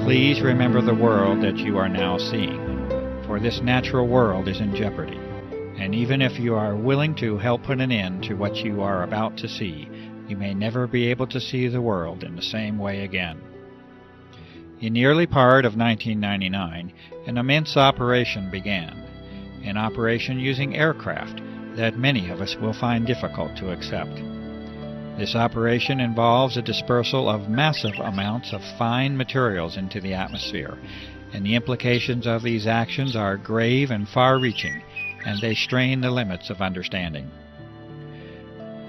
Please remember the world that you are now seeing, for this natural world is in jeopardy, and even if you are willing to help put an end to what you are about to see, you may never be able to see the world in the same way again. In the early part of 1999, an immense operation began, an operation using aircraft that many of us will find difficult to accept. This operation involves a dispersal of massive amounts of fine materials into the atmosphere, and the implications of these actions are grave and far-reaching, and they strain the limits of understanding.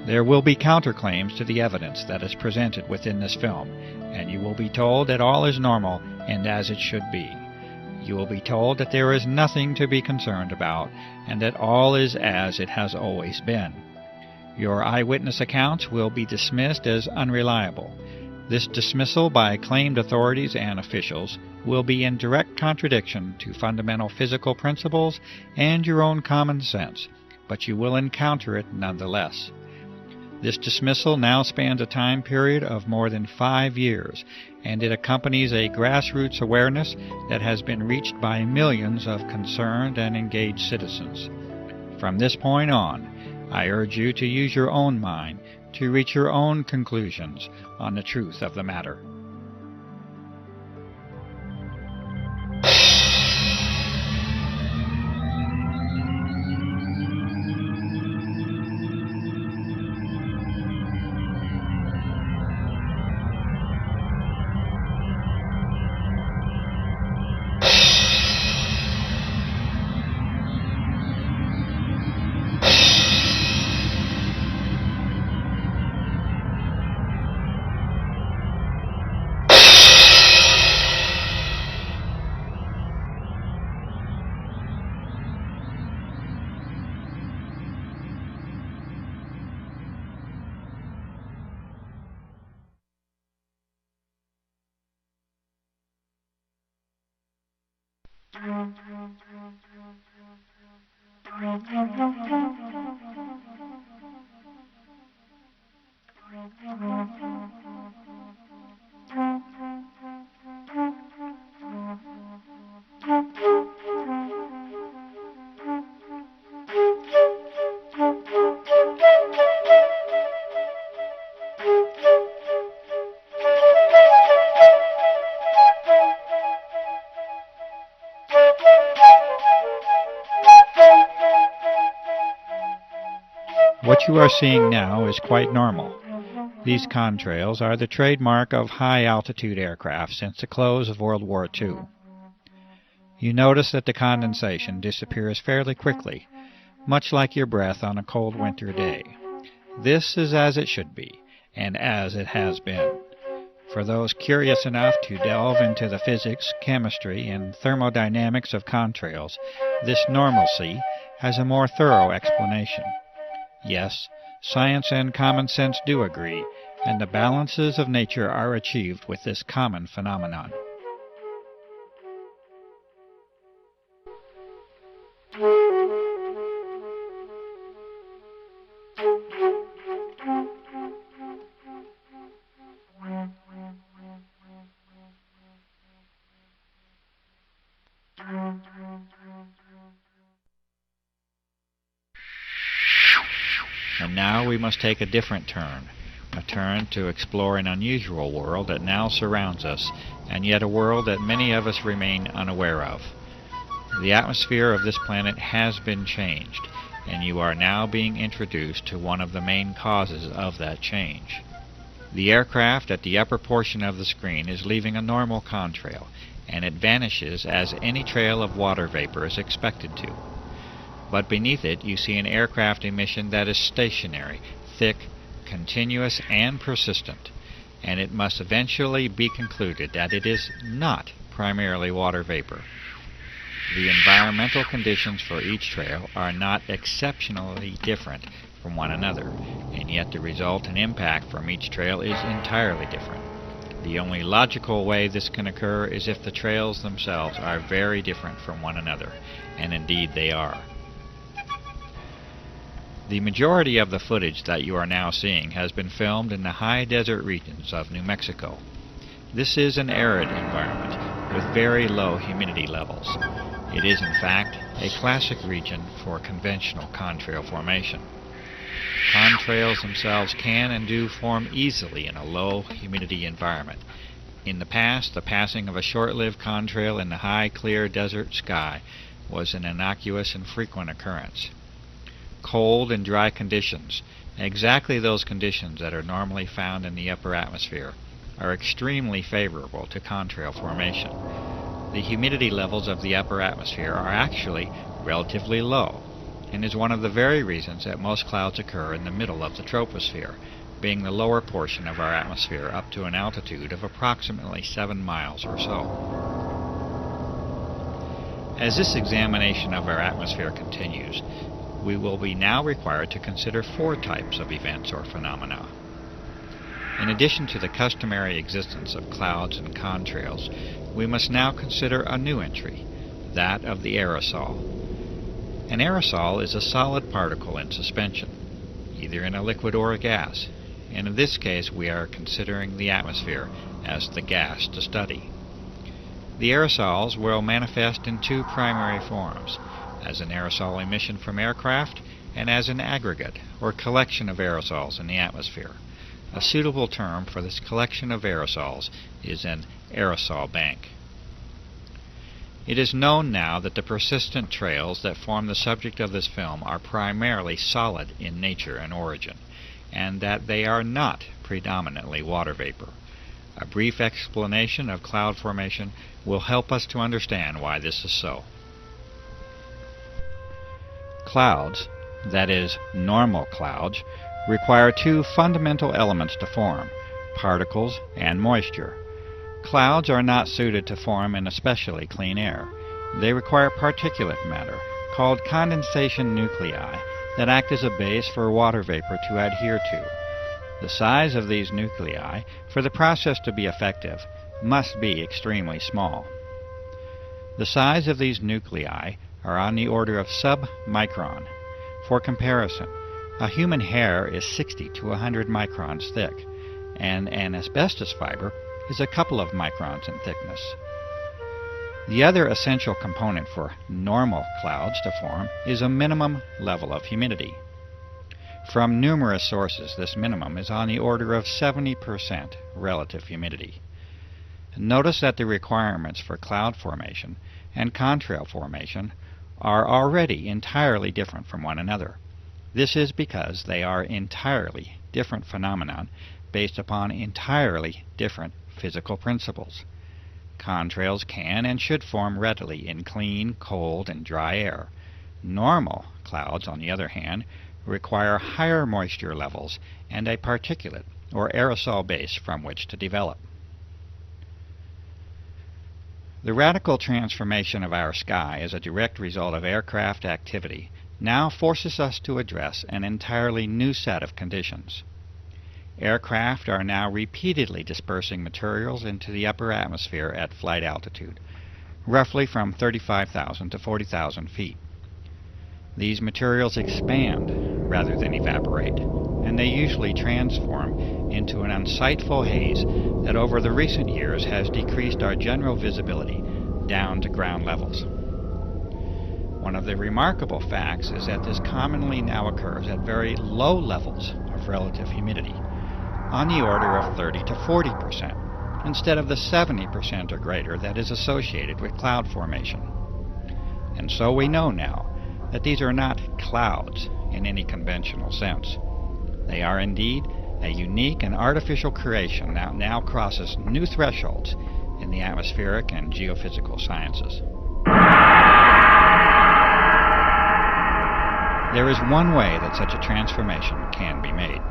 There will be counterclaims to the evidence that is presented within this film, and you will be told that all is normal and as it should be. You will be told that there is nothing to be concerned about, and that all is as it has always been. Your eyewitness accounts will be dismissed as unreliable. This dismissal by claimed authorities and officials will be in direct contradiction to fundamental physical principles and your own common sense, but you will encounter it nonetheless. This dismissal now spans a time period of more than 5 years, and it accompanies a grassroots awareness that has been reached by millions of concerned and engaged citizens. From this point on, I urge you to use your own mind to reach your own conclusions on the truth of the matter. What you are seeing now is quite normal. These contrails are the trademark of high-altitude aircraft since the close of World War II. You notice that the condensation disappears fairly quickly, much like your breath on a cold winter day. This is as it should be, and as it has been. For those curious enough to delve into the physics, chemistry, and thermodynamics of contrails, this normalcy has a more thorough explanation. Yes, science and common sense do agree, and the balances of nature are achieved with this common phenomenon. And now we must take a different turn, a turn to explore an unusual world that now surrounds us, and yet a world that many of us remain unaware of. The atmosphere of this planet has been changed, and you are now being introduced to one of the main causes of that change. The aircraft at the upper portion of the screen is leaving a normal contrail, and it vanishes as any trail of water vapor is expected to. But beneath it you see an aircraft emission that is stationary, thick, continuous, and persistent, and it must eventually be concluded that it is not primarily water vapor. The environmental conditions for each trail are not exceptionally different from one another, and yet the result and impact from each trail is entirely different. The only logical way this can occur is if the trails themselves are very different from one another, and indeed they are. The majority of the footage that you are now seeing has been filmed in the high desert regions of New Mexico. This is an arid environment, with very low humidity levels. It is, in fact, a classic region for conventional contrail formation. Contrails themselves can and do form easily in a low humidity environment. In the past, the passing of a short-lived contrail in the high, clear desert sky was an innocuous and frequent occurrence. Cold and dry conditions, exactly those conditions that are normally found in the upper atmosphere, are extremely favorable to contrail formation. The humidity levels of the upper atmosphere are actually relatively low, and is one of the very reasons that most clouds occur in the middle of the troposphere, being the lower portion of our atmosphere up to an altitude of approximately 7 miles or so. As this examination of our atmosphere continues, we will be now required to consider 4 types of events or phenomena. In addition to the customary existence of clouds and contrails, we must now consider a new entry, that of the aerosol. An aerosol is a solid particle in suspension, either in a liquid or a gas, and in this case we are considering the atmosphere as the gas to study. The aerosols will manifest in 2 primary forms, as an aerosol emission from aircraft and as an aggregate or collection of aerosols in the atmosphere. A suitable term for this collection of aerosols is an aerosol bank. It is known now that the persistent trails that form the subject of this film are primarily solid in nature and origin, and that they are not predominantly water vapor. A brief explanation of cloud formation will help us to understand why this is so. Clouds, that is, normal clouds, require 2 fundamental elements to form, particles and moisture. Clouds are not suited to form in especially clean air. They require particulate matter, called condensation nuclei, that act as a base for water vapor to adhere to. The size of these nuclei, for the process to be effective, must be extremely small. The size of these nuclei are on the order of sub-micron. For comparison, a human hair is 60 to 100 microns thick, and an asbestos fiber is a couple of microns in thickness. The other essential component for normal clouds to form is a minimum level of humidity. From numerous sources, this minimum is on the order of 70% relative humidity. Notice that the requirements for cloud formation and contrail formation are already entirely different from one another. This is because they are entirely different phenomena based upon entirely different physical principles. Contrails can and should form readily in clean, cold, and dry air. Normal clouds, on the other hand, require higher moisture levels and a particulate or aerosol base from which to develop. The radical transformation of our sky as a direct result of aircraft activity now forces us to address an entirely new set of conditions. Aircraft are now repeatedly dispersing materials into the upper atmosphere at flight altitude, roughly from 35,000 to 40,000 feet. These materials expand rather than evaporate, and they usually transform into an unsightful haze that over the recent years has decreased our general visibility down to ground levels. One of the remarkable facts is that this commonly now occurs at very low levels of relative humidity, on the order of 30 to 40%, instead of the 70% or greater that is associated with cloud formation. And so we know now that these are not clouds in any conventional sense. They are indeed a unique and artificial creation that now crosses new thresholds in the atmospheric and geophysical sciences. There is one way that such a transformation can be made,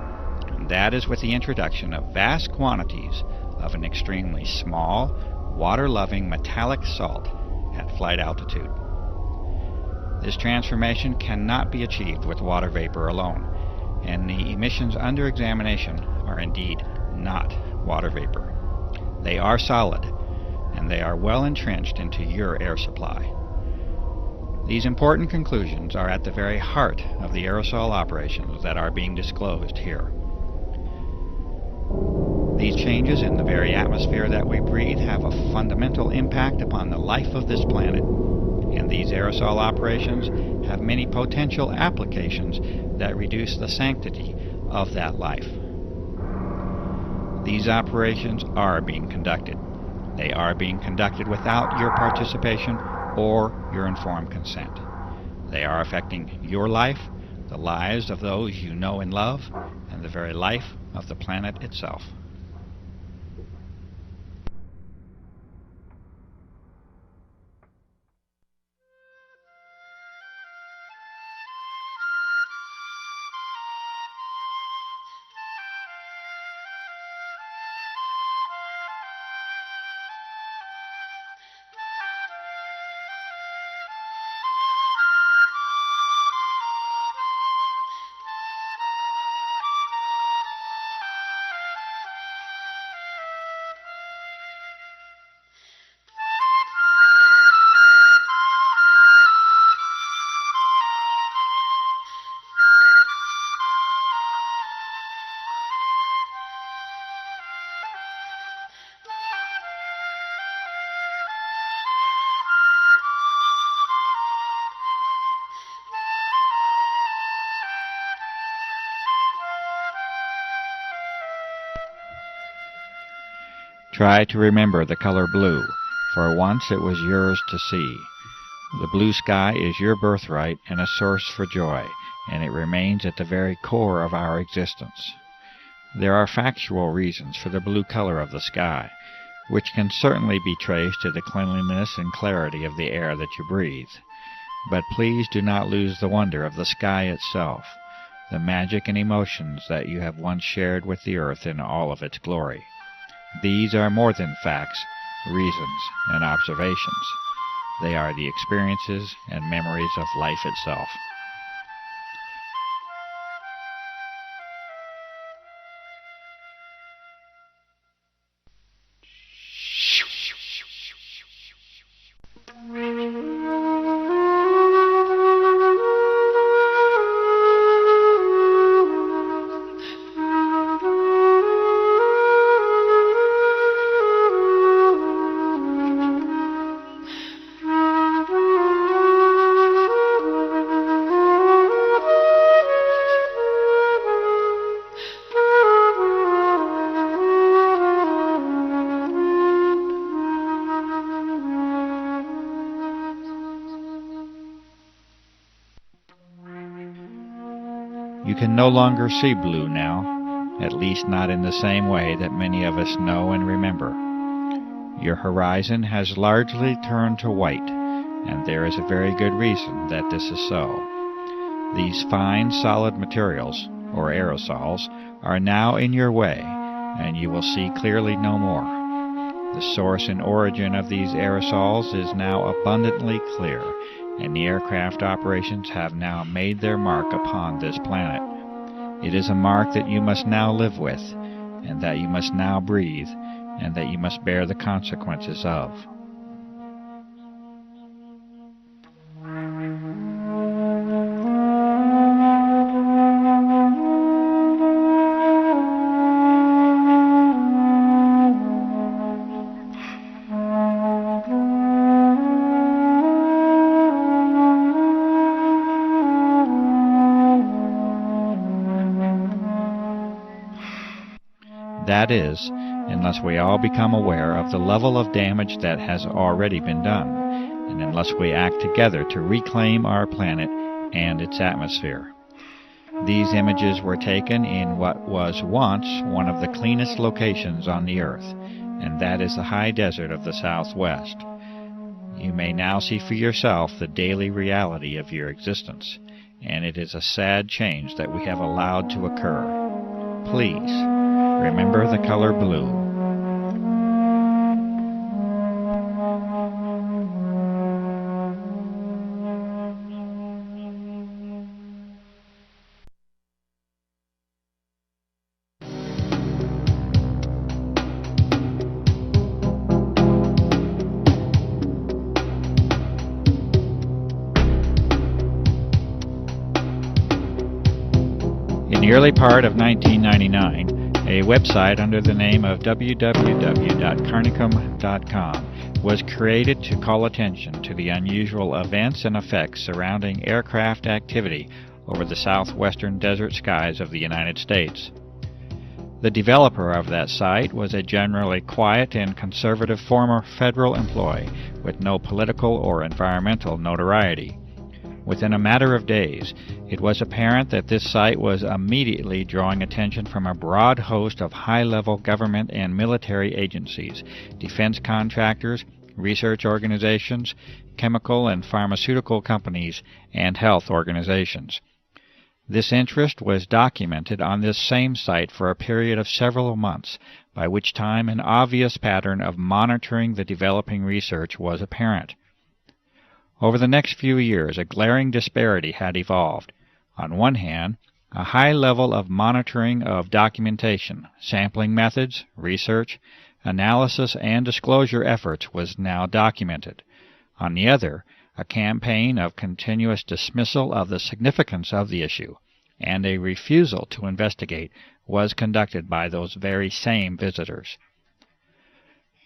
and that is with the introduction of vast quantities of an extremely small, water-loving metallic salt at flight altitude. This transformation cannot be achieved with water vapor alone, and the emissions under examination are indeed not water vapor. They are solid, and they are well entrenched into your air supply. These important conclusions are at the very heart of the aerosol operations that are being disclosed here. These changes in the very atmosphere that we breathe have a fundamental impact upon the life of this planet, and these aerosol operations have many potential applications that reduce the sanctity of that life. These operations are being conducted. They are being conducted without your participation or your informed consent. They are affecting your life, the lives of those you know and love, and the very life of the planet itself. Try to remember the color blue, for once it was yours to see. The blue sky is your birthright and a source for joy, and it remains at the very core of our existence. There are factual reasons for the blue color of the sky, which can certainly be traced to the cleanliness and clarity of the air that you breathe. But please do not lose the wonder of the sky itself, the magic and emotions that you have once shared with the earth in all of its glory. These are more than facts, reasons, and observations. They are the experiences and memories of life itself. You can no longer see blue now, at least not in the same way that many of us know and remember. Your horizon has largely turned to white, and there is a very good reason that this is so. These fine, solid materials, or aerosols, are now in your way, and you will see clearly no more. The source and origin of these aerosols is now abundantly clear, and the aircraft operations have now made their mark upon this planet. It is a mark that you must now live with, and that you must now breathe, and that you must bear the consequences of. That is, unless we all become aware of the level of damage that has already been done, and unless we act together to reclaim our planet and its atmosphere. These images were taken in what was once one of the cleanest locations on the earth, and that is the high desert of the Southwest. You may now see for yourself the daily reality of your existence, and it is a sad change that we have allowed to occur. Please, remember the color blue. In the early part of 1999, A website under the name of www.carnicom.com was created to call attention to the unusual events and effects surrounding aircraft activity over the southwestern desert skies of the United States. The developer of that site was a generally quiet and conservative former federal employee with no political or environmental notoriety. Within a matter of days, it was apparent that this site was immediately drawing attention from a broad host of high-level government and military agencies, defense contractors, research organizations, chemical and pharmaceutical companies, and health organizations. This interest was documented on this same site for a period of several months, by which time an obvious pattern of monitoring the developing research was apparent. Over the next few years, a glaring disparity had evolved. On one hand, a high level of monitoring of documentation, sampling methods, research, analysis, and disclosure efforts was now documented. On the other, a campaign of continuous dismissal of the significance of the issue and a refusal to investigate was conducted by those very same visitors.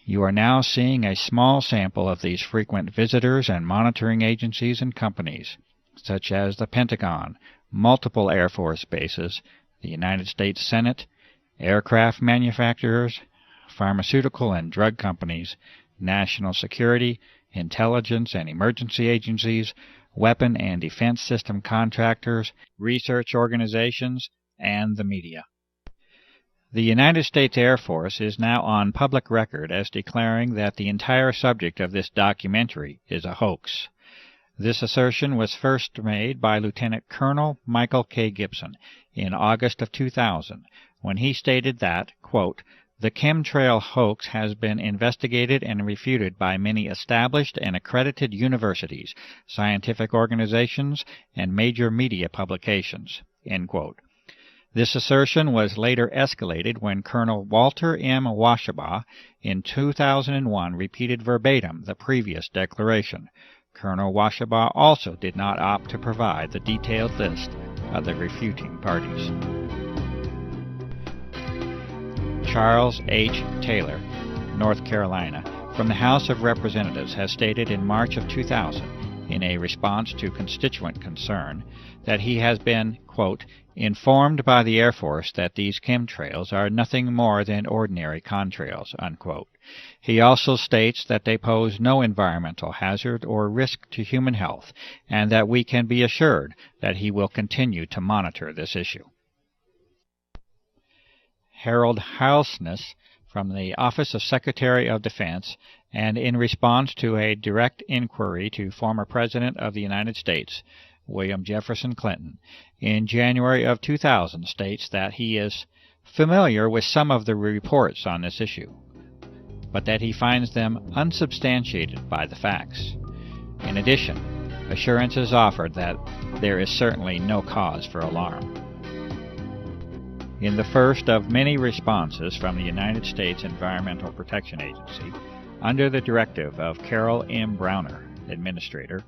You are now seeing a small sample of these frequent visitors and monitoring agencies and companies, such as the Pentagon, multiple Air Force bases, the United States Senate, aircraft manufacturers, pharmaceutical and drug companies, national security, intelligence and emergency agencies, weapon and defense system contractors, research organizations, and the media. The United States Air Force is now on public record as declaring that the entire subject of this documentary is a hoax. This assertion was first made by Lieutenant Colonel Michael K. Gibson in August of 2000, when he stated that, quote, "The chemtrail hoax has been investigated and refuted by many established and accredited universities, scientific organizations, and major media publications." End quote. This assertion was later escalated when Colonel Walter M. Washabaugh in 2001 repeated verbatim the previous declaration. Colonel Washabaugh also did not opt to provide the detailed list of the refuting parties. Charles H. Taylor, North Carolina, from the House of Representatives, has stated in March of 2000, in a response to constituent concern, that he has been, quote, "informed by the Air Force that these chemtrails are nothing more than ordinary contrails," unquote. He also states that they pose no environmental hazard or risk to human health, and that we can be assured that he will continue to monitor this issue. Harold Halsness, from the Office of Secretary of Defense, and in response to a direct inquiry to former President of the United States, William Jefferson Clinton, in January of 2000, states that he is familiar with some of the reports on this issue, but that he finds them unsubstantiated by the facts. In addition, assurance is offered that there is certainly no cause for alarm. In the first of many responses from the United States Environmental Protection Agency, under the directive of Carol M. Browner, Administrator,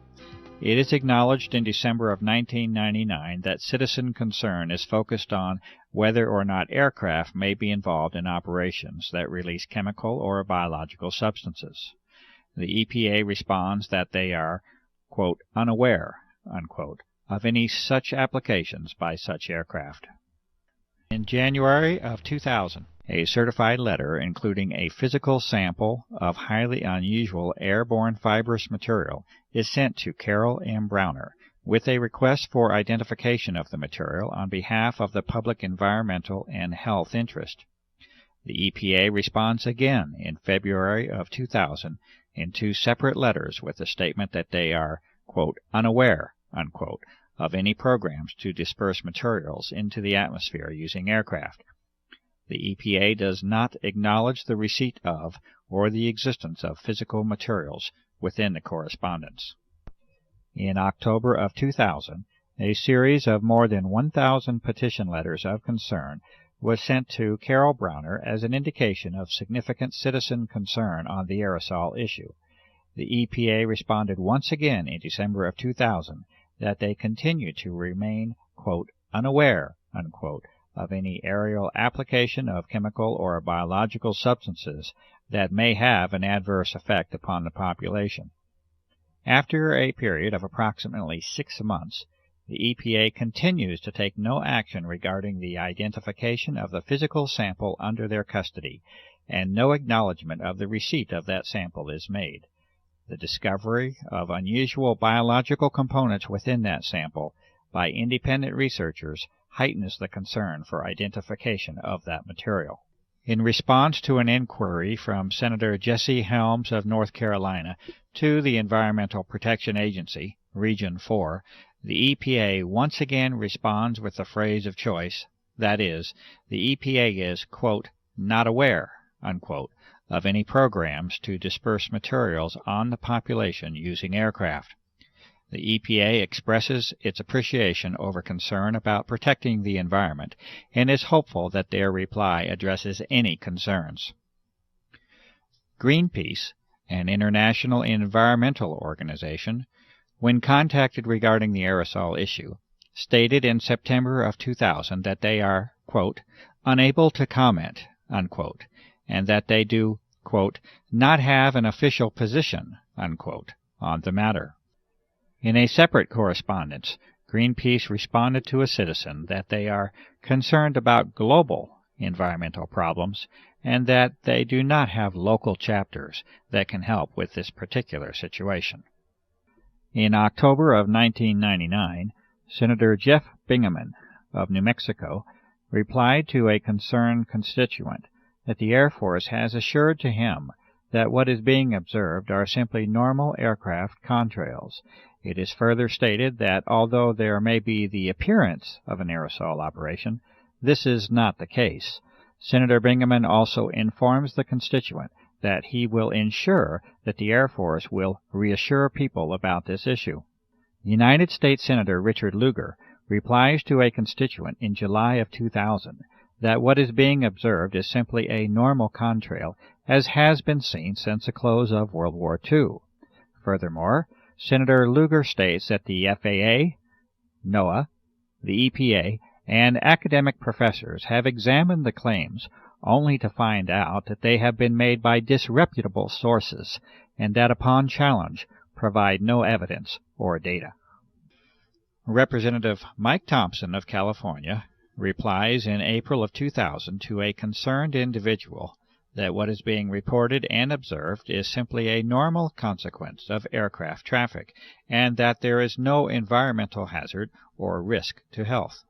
it is acknowledged in December of 1999 that citizen concern is focused on whether or not aircraft may be involved in operations that release chemical or biological substances. The EPA responds that they are, quote, "unaware," unquote, of any such applications by such aircraft. In January of 2000, a certified letter including a physical sample of highly unusual airborne fibrous material is sent to Carol M. Browner with a request for identification of the material on behalf of the public environmental and health interest. The EPA responds again in February of 2000 in two separate letters with the statement that they are, quote, "unaware," unquote, of any programs to disperse materials into the atmosphere using aircraft. The EPA does not acknowledge the receipt of or the existence of physical materials within the correspondence. In October of 2000, a series of more than 1,000 petition letters of concern was sent to Carol Browner as an indication of significant citizen concern on the aerosol issue. The EPA responded once again in December of 2000 that they continue to remain, quote, "unaware," unquote, of any aerial application of chemical or biological substances that may have an adverse effect upon the population. After a period of approximately 6 months, the EPA continues to take no action regarding the identification of the physical sample under their custody, and no acknowledgment of the receipt of that sample is made. The discovery of unusual biological components within that sample by independent researchers heightens the concern for identification of that material. In response to an inquiry from Senator Jesse Helms of North Carolina to the Environmental Protection Agency, Region 4, the EPA once again responds with the phrase of choice, that is, the EPA is, quote, not aware, unquote, of any programs to disperse materials on the population using aircraft. The EPA expresses its appreciation over concern about protecting the environment and is hopeful that their reply addresses any concerns. Greenpeace, an international environmental organization, when contacted regarding the aerosol issue, stated in September of 2000 that they are, quote, unable to comment, unquote, and that they do, quote, not have an official position, unquote, on the matter. In a separate correspondence, Greenpeace responded to a citizen that they are concerned about global environmental problems and that they do not have local chapters that can help with this particular situation. In October of 1999, Senator Jeff Bingaman of New Mexico replied to a concerned constituent that the Air Force has assured to him that what is being observed are simply normal aircraft contrails. It is further stated that although there may be the appearance of an aerosol operation, this is not the case. Senator Bingaman also informs the constituent that he will ensure that the Air Force will reassure people about this issue. United States Senator Richard Lugar replies to a constituent in July of 2000 that what is being observed is simply a normal contrail, as has been seen since the close of World War II. Furthermore, Senator Lugar states that the FAA, NOAA, the EPA, and academic professors have examined the claims only to find out that they have been made by disreputable sources and that upon challenge provide no evidence or data. Representative Mike Thompson of California replies in April of 2000 to a concerned individual that what is being reported and observed is simply a normal consequence of aircraft traffic and that there is no environmental hazard or risk to health.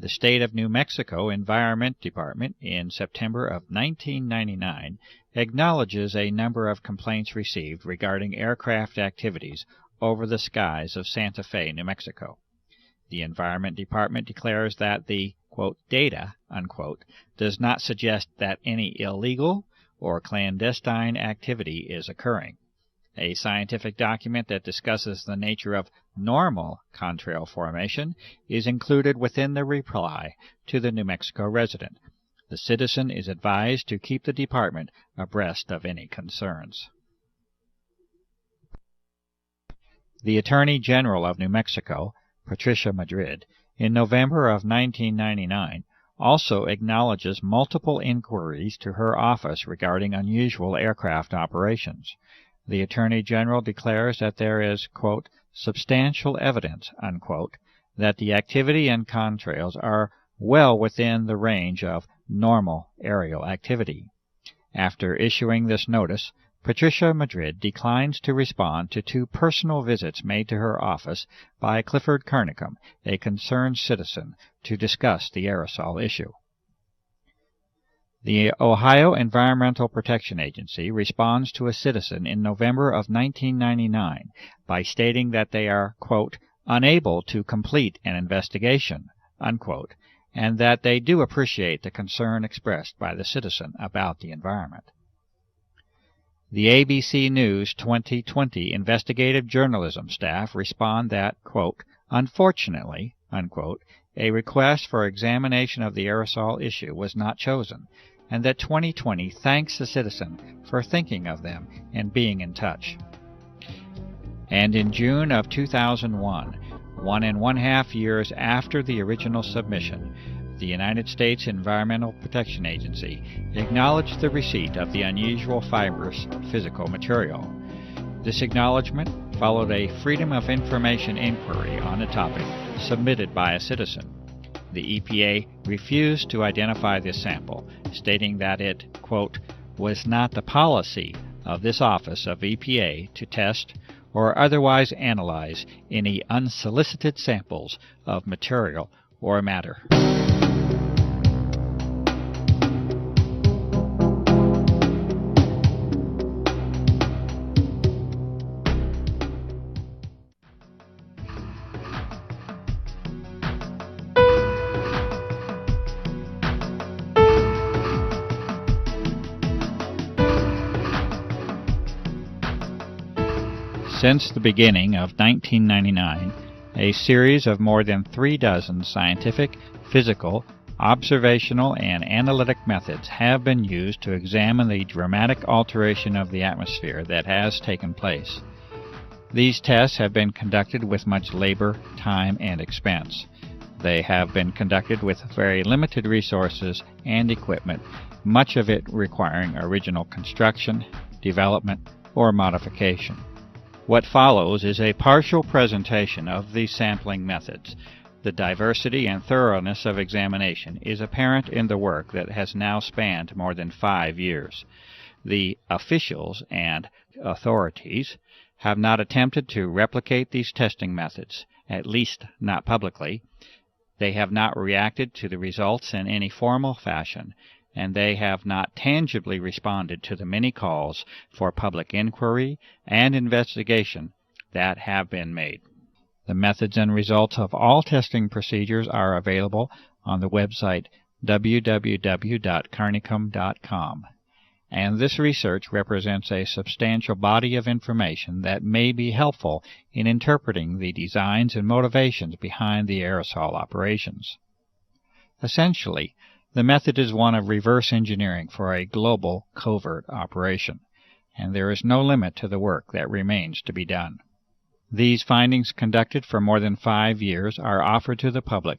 The State of New Mexico Environment Department in September of 1999 acknowledges a number of complaints received regarding aircraft activities over the skies of Santa Fe, New Mexico. The Environment Department declares that the, quote, data, unquote, does not suggest that any illegal or clandestine activity is occurring. A scientific document that discusses the nature of normal contrail formation is included within the reply to the New Mexico resident. The citizen is advised to keep the department abreast of any concerns. The Attorney General of New Mexico, Patricia Madrid, in November of 1999, also acknowledges multiple inquiries to her office regarding unusual aircraft operations. The Attorney General declares that there is, quote, substantial evidence, unquote, that the activity and contrails are well within the range of normal aerial activity. After issuing this notice, Patricia Madrid declines to respond to 2 personal visits made to her office by Clifford Carnicom, a concerned citizen, to discuss the aerosol issue. The Ohio Environmental Protection Agency responds to a citizen in November of 1999 by stating that they are, quote, unable to complete an investigation, unquote, and that they do appreciate the concern expressed by the citizen about the environment. The ABC News 2020 investigative journalism staff respond that, quote, unfortunately, unquote, a request for examination of the aerosol issue was not chosen, and that 2020 thanks the citizen for thinking of them and being in touch. And in June of 2001, 1.5 years after the original submission, the United States Environmental Protection Agency acknowledged the receipt of the unusual fibrous physical material. This acknowledgment followed a Freedom of Information inquiry on the topic submitted by a citizen. The EPA refused to identify this sample, stating that it, quote, was not the policy of this office of EPA to test or otherwise analyze any unsolicited samples of material or matter. Since the beginning of 1999, a series of more than 36 scientific, physical, observational, and analytic methods have been used to examine the dramatic alteration of the atmosphere that has taken place. These tests have been conducted with much labor, time, and expense. They have been conducted with very limited resources and equipment, much of it requiring original construction, development, or modification. What follows is a partial presentation of these sampling methods. The diversity and thoroughness of examination is apparent in the work that has now spanned more than 5 years. The officials and authorities have not attempted to replicate these testing methods, at least not publicly. They have not reacted to the results in any formal fashion, and they have not tangibly responded to the many calls for public inquiry and investigation that have been made. The methods and results of all testing procedures are available on the website www.carnicom.com, and this research represents a substantial body of information that may be helpful in interpreting the designs and motivations behind the aerosol operations. Essentially, the method is one of reverse engineering for a global covert operation, and there is no limit to the work that remains to be done. These findings, conducted for more than 5 years, are offered to the public.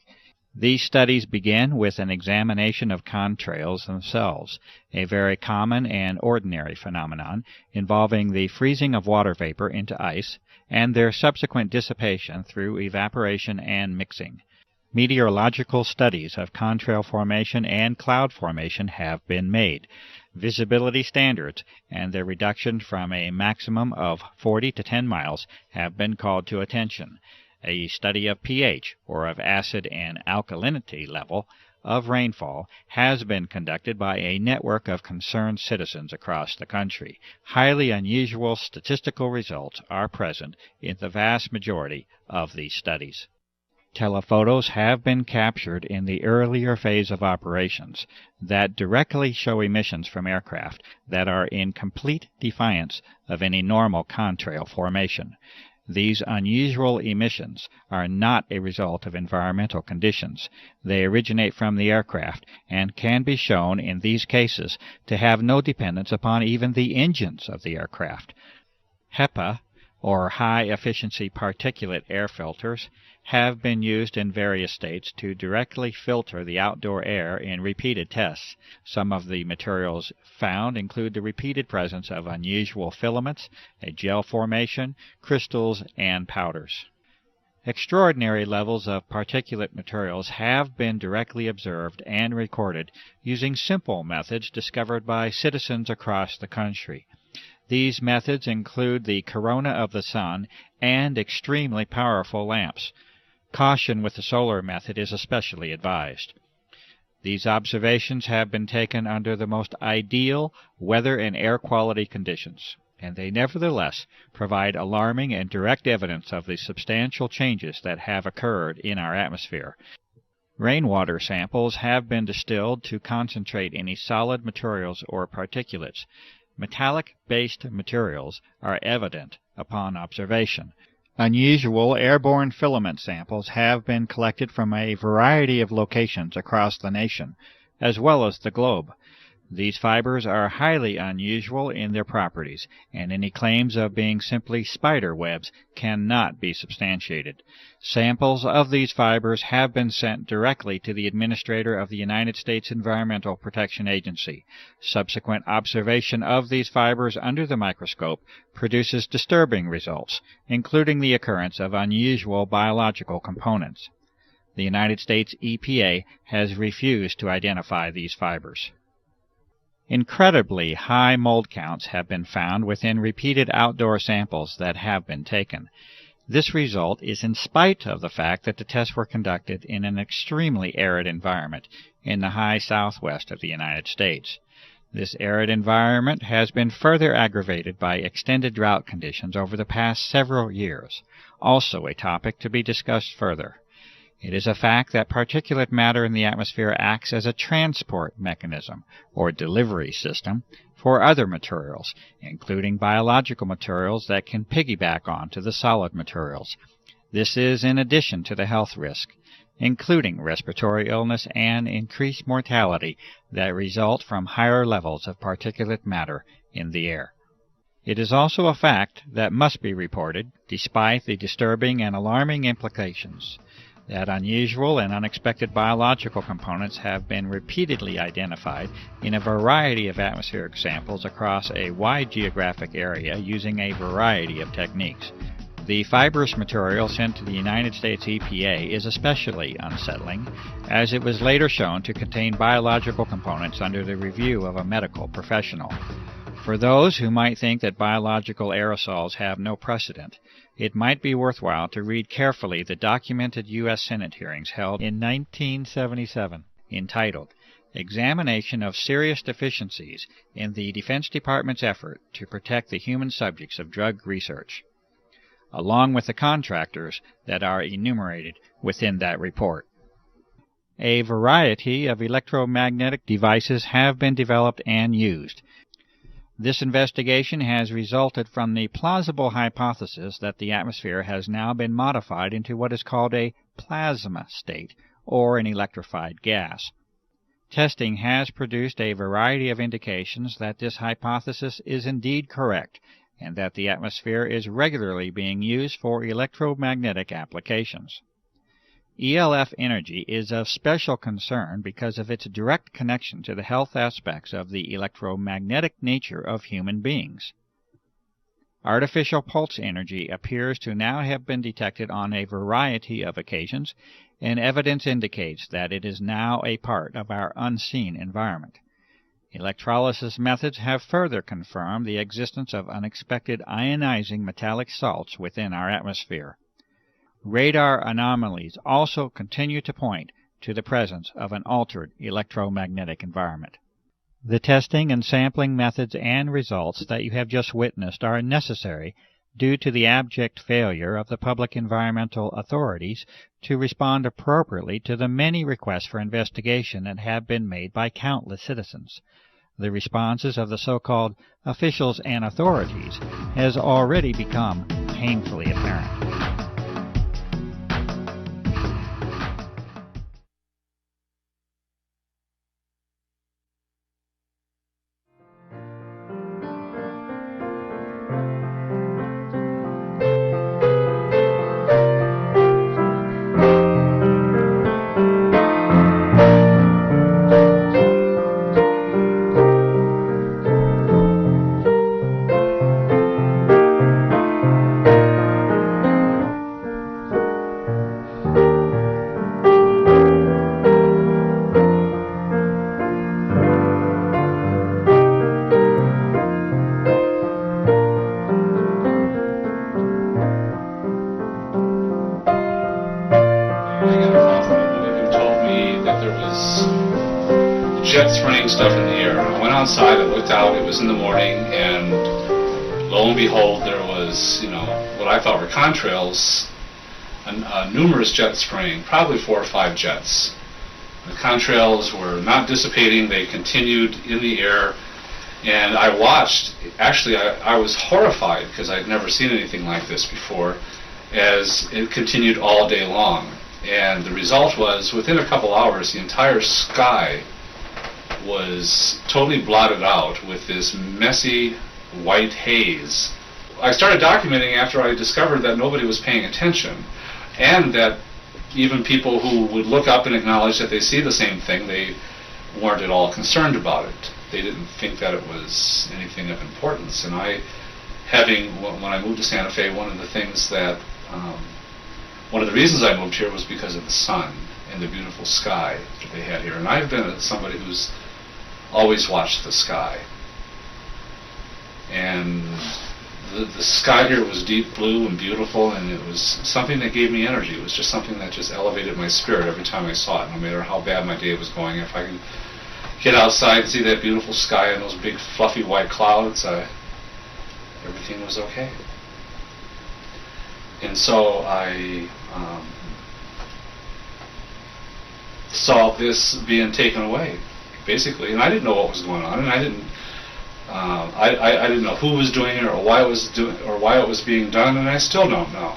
These studies begin with an examination of contrails themselves, a very common and ordinary phenomenon involving the freezing of water vapor into ice and their subsequent dissipation through evaporation and mixing. Meteorological studies of contrail formation and cloud formation have been made. Visibility standards and their reduction from a maximum of 40 to 10 miles have been called to attention. A study of pH, or of acid and alkalinity level, of rainfall has been conducted by a network of concerned citizens across the country. Highly unusual statistical results are present in the vast majority of these studies. Telephotos have been captured in the earlier phase of operations that directly show emissions from aircraft that are in complete defiance of any normal contrail formation. These unusual emissions are not a result of environmental conditions. They originate from the aircraft and can be shown in these cases to have no dependence upon even the engines of the aircraft. HEPA, or high-efficiency particulate air filters, have been used in various states to directly filter the outdoor air in repeated tests. Some of the materials found include the repeated presence of unusual filaments, a gel formation, crystals, and powders. Extraordinary levels of particulate materials have been directly observed and recorded using simple methods discovered by citizens across the country. These methods include the corona of the sun and extremely powerful lamps. Caution with the solar method is especially advised. These observations have been taken under the most ideal weather and air quality conditions, and they nevertheless provide alarming and direct evidence of the substantial changes that have occurred in our atmosphere. Rainwater samples have been distilled to concentrate any solid materials or particulates. Metallic-based materials are evident upon observation. Unusual airborne filament samples have been collected from a variety of locations across the nation, as well as the globe. These fibers are highly unusual in their properties, and any claims of being simply spider webs cannot be substantiated. Samples of these fibers have been sent directly to the Administrator of the United States Environmental Protection Agency. Subsequent observation of these fibers under the microscope produces disturbing results, including the occurrence of unusual biological components. The United States EPA has refused to identify these fibers. Incredibly high mold counts have been found within repeated outdoor samples that have been taken. This result is in spite of the fact that the tests were conducted in an extremely arid environment in the high southwest of the United States. This arid environment has been further aggravated by extended drought conditions over the past several years, also a topic to be discussed further. It is a fact that particulate matter in the atmosphere acts as a transport mechanism, or delivery system, for other materials, including biological materials that can piggyback onto the solid materials. This is in addition to the health risk, including respiratory illness and increased mortality that result from higher levels of particulate matter in the air. It is also a fact that must be reported, despite the disturbing and alarming implications, that unusual and unexpected biological components have been repeatedly identified in a variety of atmospheric samples across a wide geographic area using a variety of techniques. The fibrous material sent to the United States EPA is especially unsettling, as it was later shown to contain biological components under the review of a medical professional. For those who might think that biological aerosols have no precedent, it might be worthwhile to read carefully the documented U.S. Senate hearings held in 1977, entitled Examination of Serious Deficiencies in the Defense Department's Effort to Protect the Human Subjects of Drug Research, along with the contractors that are enumerated within that report. A variety of electromagnetic devices have been developed and used. This investigation has resulted from the plausible hypothesis that the atmosphere has now been modified into what is called a plasma state, or an electrified gas. Testing has produced a variety of indications that this hypothesis is indeed correct, and that the atmosphere is regularly being used for electromagnetic applications. ELF energy is of special concern because of its direct connection to the health aspects of the electromagnetic nature of human beings. Artificial pulse energy appears to now have been detected on a variety of occasions, and evidence indicates that it is now a part of our unseen environment. Electrolysis methods have further confirmed the existence of unexpected ionizing metallic salts within our atmosphere. Radar anomalies also continue to point to the presence of an altered electromagnetic environment. The testing and sampling methods and results that you have just witnessed are necessary due to the abject failure of the public environmental authorities to respond appropriately to the many requests for investigation that have been made by countless citizens. The responses of the so-called officials and authorities has already become painfully apparent. jet spraying stuff in the air. I went outside, I looked out, it was in the morning, and lo and behold, there was, what I thought were contrails, numerous jets spraying, probably 4 or 5 jets. The contrails were not dissipating, they continued in the air, and I watched. Actually, I was horrified because I'd never seen anything like this before, as it continued all day long. And the result was, within a couple hours, the entire sky was totally blotted out with this messy white haze. I started documenting after I discovered that nobody was paying attention, and that even people who would look up and acknowledge that they see the same thing, they weren't at all concerned about it. They didn't think that it was anything of importance. And when I moved to Santa Fe, one of the reasons I moved here was because of the sun and the beautiful sky that they had here. And I've been somebody who's always watched the sky. And the sky here was deep blue and beautiful, and it was something that gave me energy. It was just something that just elevated my spirit every time I saw it, no matter how bad my day was going. If I could get outside and see that beautiful sky and those big fluffy white clouds, everything was okay. And so I saw this being taken away, basically, and I didn't know what was going on, and I didn't know who was doing it or why it was being done, and I still don't know.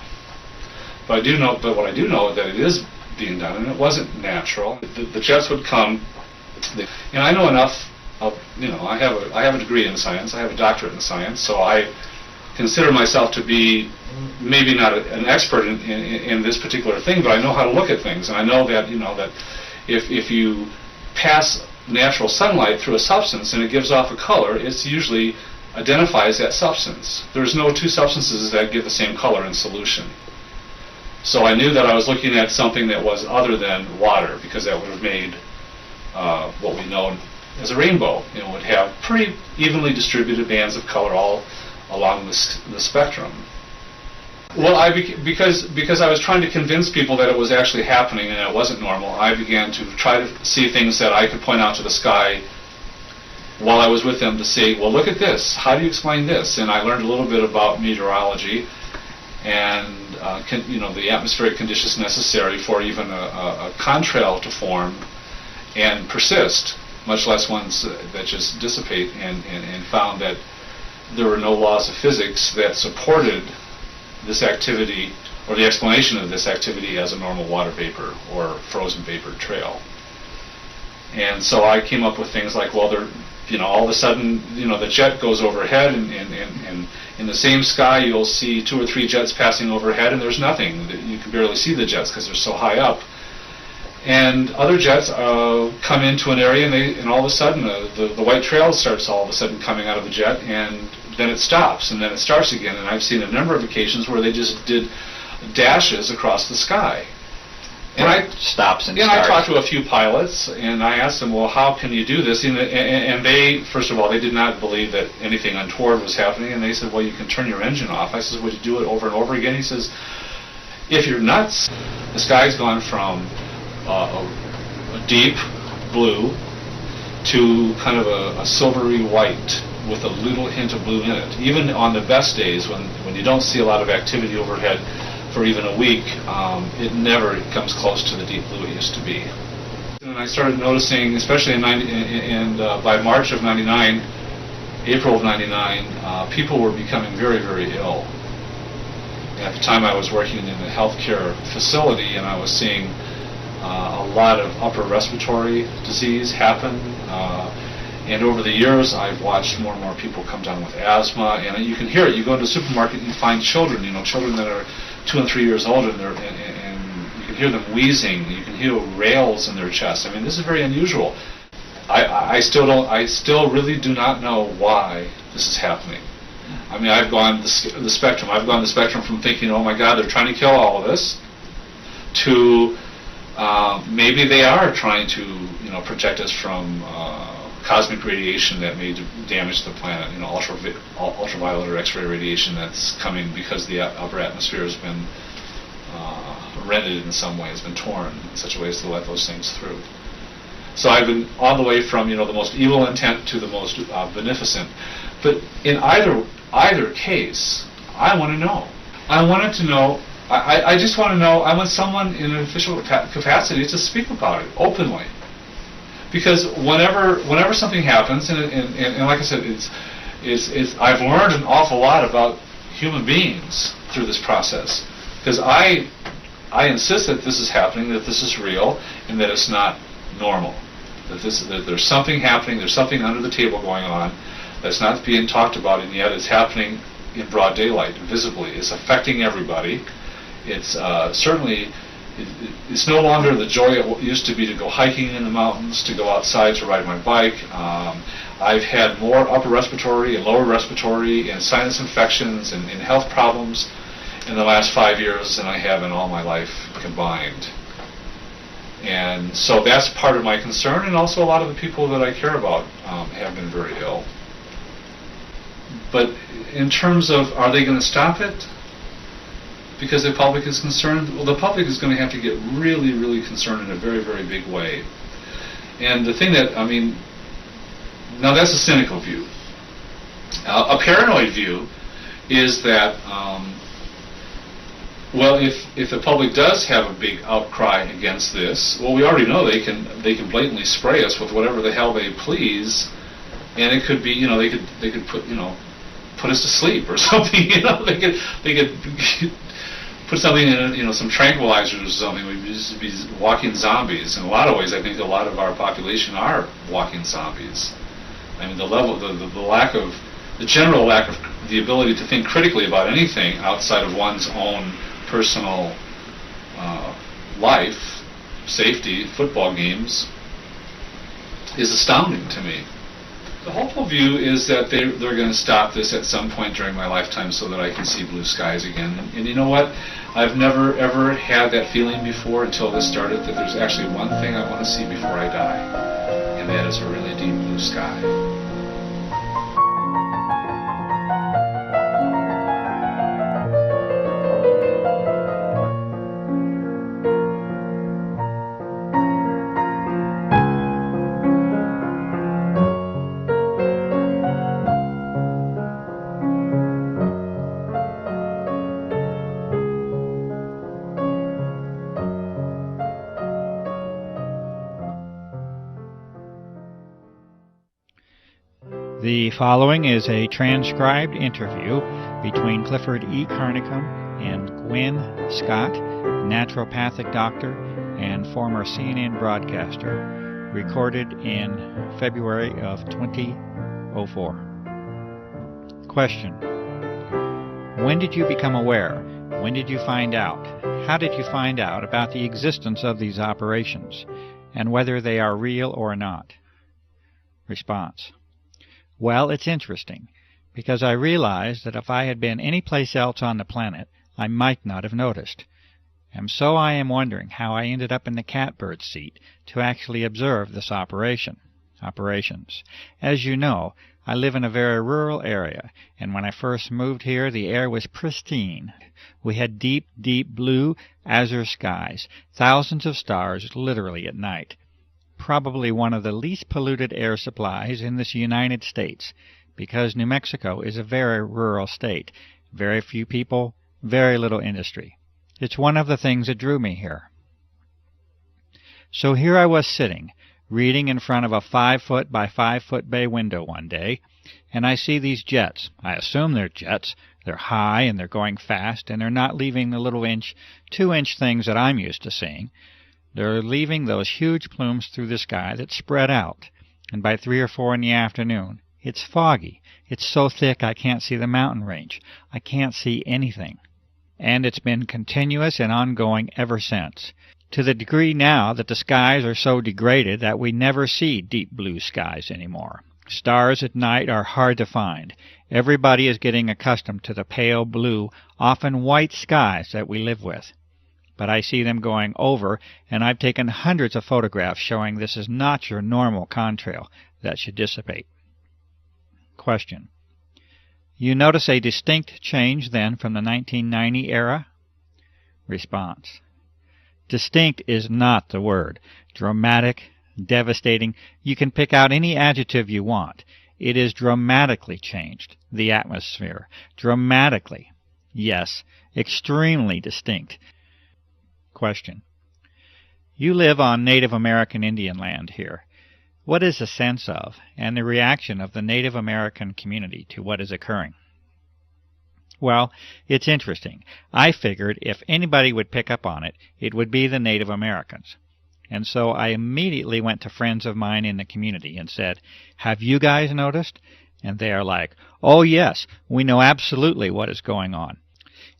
But what I do know is that it is being done, and it wasn't natural. The jets would come. I know enough of, I have a degree in science. I have a doctorate in science, so I consider myself to be maybe not an expert in this particular thing, but I know how to look at things, and I know that that if you pass natural sunlight through a substance and it gives off a color, it usually identifies that substance. There's no two substances that give the same color in solution. So I knew that I was looking at something that was other than water, because that would have made what we know as a rainbow. It would have pretty evenly distributed bands of color all along the spectrum. Well, because I was trying to convince people that it was actually happening and it wasn't normal, I began to try to see things that I could point out to the sky while I was with them to say, well, look at this. How do you explain this? And I learned a little bit about meteorology and the atmospheric conditions necessary for even a contrail to form and persist, much less ones that just dissipate, and found that there were no laws of physics that supported this activity, or the explanation of this activity, as a normal water vapor or frozen vapor trail. And so I came up with things like, well, all of a sudden, the jet goes overhead, and in the same sky you'll see 2 or 3 jets passing overhead, and there's nothing. You can barely see the jets because they're so high up. And other jets come into an area, and all of a sudden the white trail starts all of a sudden coming out of the jet, and then it stops, and then it starts again. And I've seen a number of occasions where they just did dashes across the sky. And stops and I talked to a few pilots, and I asked them, well, how can you do this? And they, first of all, they did not believe that anything untoward was happening, and they said, well, you can turn your engine off. I said, would you do it over and over again? He says, if you're nuts, the sky's gone from a deep blue to kind of a silvery white with a little hint of blue in it. Even on the best days, when you don't see a lot of activity overhead for even a week, it never comes close to the deep blue it used to be. And I started noticing, especially by March of '99, April of '99, people were becoming very, very ill. At the time I was working in a healthcare facility, and I was seeing a lot of upper respiratory disease happen. And over the years, I've watched more and more people come down with asthma, and you can hear it. You go into a supermarket and you find children, children that are 2 and 3 years old, and you can hear them wheezing. You can hear rails in their chest. I mean, this is very unusual. I still really do not know why this is happening. I mean, I've gone the spectrum. I've gone the spectrum from thinking, oh my God, they're trying to kill all of us, to maybe they are trying to protect us from cosmic radiation that may damage the planet, ultraviolet or X-ray radiation that's coming because the upper atmosphere has been rended in some way, has been torn in such a way as to let those things through. So I've been all the way from the most evil intent to the most beneficent. But in either case, I want to know. I wanted to know. I just want to know. I want someone in an official capacity to speak about it openly. Because whenever something happens, and like I said, it's I've learned an awful lot about human beings through this process. Because I insist that this is happening, that this is real, and that it's not normal. that there's something happening, there's something under the table going on that's not being talked about, and yet it's happening in broad daylight, visibly. It's affecting everybody. It's certainly, it's no longer the joy it used to be to go hiking in the mountains, to go outside to ride my bike. I've had more upper respiratory and lower respiratory and sinus infections and health problems in the last 5 years than I have in all my life combined. And so that's part of my concern, and also a lot of the people that I care about have been very ill. But in terms of, are they going to stop it because the public is concerned? Well, the public is going to have to get really, really concerned in a very, very big way. And the thing that, I mean, now that's a cynical view. A paranoid view is that, well, if the public does have a big outcry against this, well, we already know they can blatantly spray us with whatever the hell they please, and it could be, you know, they could put, you know, put us to sleep or something, you know, they could put something in, you know, some tranquilizers or something. We'd just be walking zombies. In a lot of ways, I think a lot of our population are walking zombies. I mean, the lack of, the general lack of the ability to think critically about anything outside of one's own personal life, safety, football games, is astounding to me. The hopeful view is that they're going to stop this at some point during my lifetime so that I can see blue skies again. And you know what? I've never ever had that feeling before until this started, that there's actually one thing I want to see before I die, and that is a really deep blue sky. The following is a transcribed interview between Clifford E. Carnicom and Gwen Scott, naturopathic doctor and former CNN broadcaster, recorded in February of 2004. Question: when did you become aware? When did you find out? How did you find out about the existence of these operations, and whether they are real or not? Response: well, it's interesting, because I realized that if I had been any place else on the planet, I might not have noticed. And so I am wondering how I ended up in the catbird seat to actually observe this operations. As you know, I live in a very rural area, and when I first moved here, the air was pristine. We had deep, deep blue, azure skies, thousands of stars literally at night. Probably one of the least polluted air supplies in this United States, because New Mexico is a very rural state, very few people, very little industry. It's one of the things that drew me here. So here I was sitting, reading in front of a 5-foot by 5-foot bay window one day, and I see these jets. I assume they're jets. They're high and they're going fast, and they're not leaving the little 2-inch things that I'm used to seeing. They're leaving those huge plumes through the sky that spread out, and by 3 or 4 in the afternoon, it's foggy. It's so thick I can't see the mountain range. I can't see anything. And it's been continuous and ongoing ever since, to the degree now that the skies are so degraded that we never see deep blue skies anymore. Stars at night are hard to find. Everybody is getting accustomed to the pale blue, often white skies that we live with. But I see them going over, and I've taken hundreds of photographs showing this is not your normal contrail that should dissipate. Question: you notice a distinct change then from the 1990 era? Response: distinct is not the word. Dramatic, devastating, you can pick out any adjective you want. It is dramatically changed, the atmosphere. Dramatically. Yes, extremely distinct. Question: you live on Native American Indian land here. What is the sense of and the reaction of the Native American community to what is occurring? Well, it's interesting. I figured if anybody would pick up on it, it would be the Native Americans. And so I immediately went to friends of mine in the community and said, "Have you guys noticed?" And they are like, "Oh yes, we know absolutely what is going on."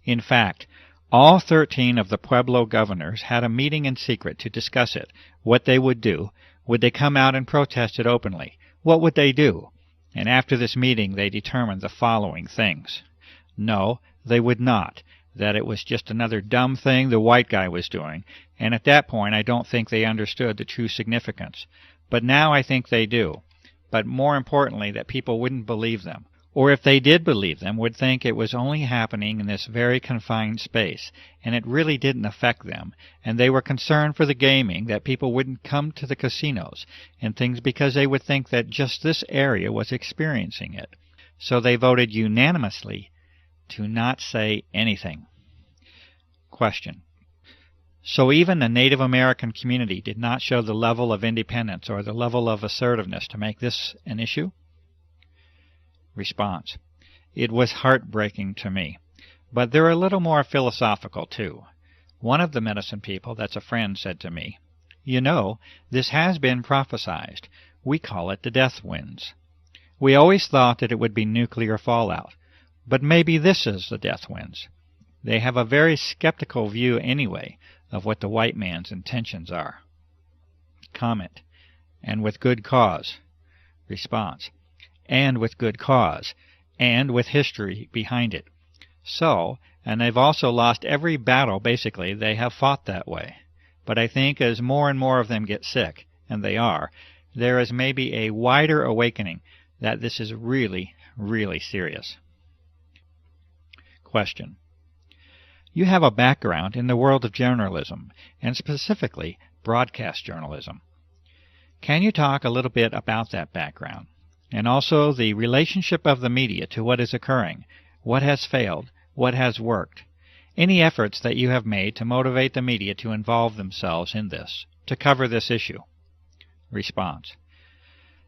In fact, all 13 of the Pueblo governors had a meeting in secret to discuss it, what they would do. Would they come out and protest it openly? What would they do? And after this meeting they determined the following things. No, they would not. That it was just another dumb thing the white guy was doing, and at that point I don't think they understood the true significance. But now I think they do. But more importantly, that people wouldn't believe them. Or if they did believe them, would think it was only happening in this very confined space, and it really didn't affect them, and they were concerned for the gaming, that people wouldn't come to the casinos and things because they would think that just this area was experiencing it. So they voted unanimously to not say anything. Question. So even the Native American community did not show the level of independence or the level of assertiveness to make this an issue? Response. It was heartbreaking to me. But they're a little more philosophical, too. One of the medicine people that's a friend said to me, "You know, this has been prophesized. We call it the death winds. We always thought that it would be nuclear fallout. But maybe this is the death winds." They have a very skeptical view anyway of what the white man's intentions are. Comment. And with good cause. Response. And with good cause, and with history behind it. So, and they've also lost every battle, basically, they have fought that way. But I think as more and more of them get sick, and they are, there is maybe a wider awakening that this is really, really serious. Question. You have a background in the world of journalism, and specifically broadcast journalism. Can you talk a little bit about that background? And also the relationship of the media to what is occurring, what has failed, what has worked, any efforts that you have made to motivate the media to involve themselves in this, to cover this issue. Response.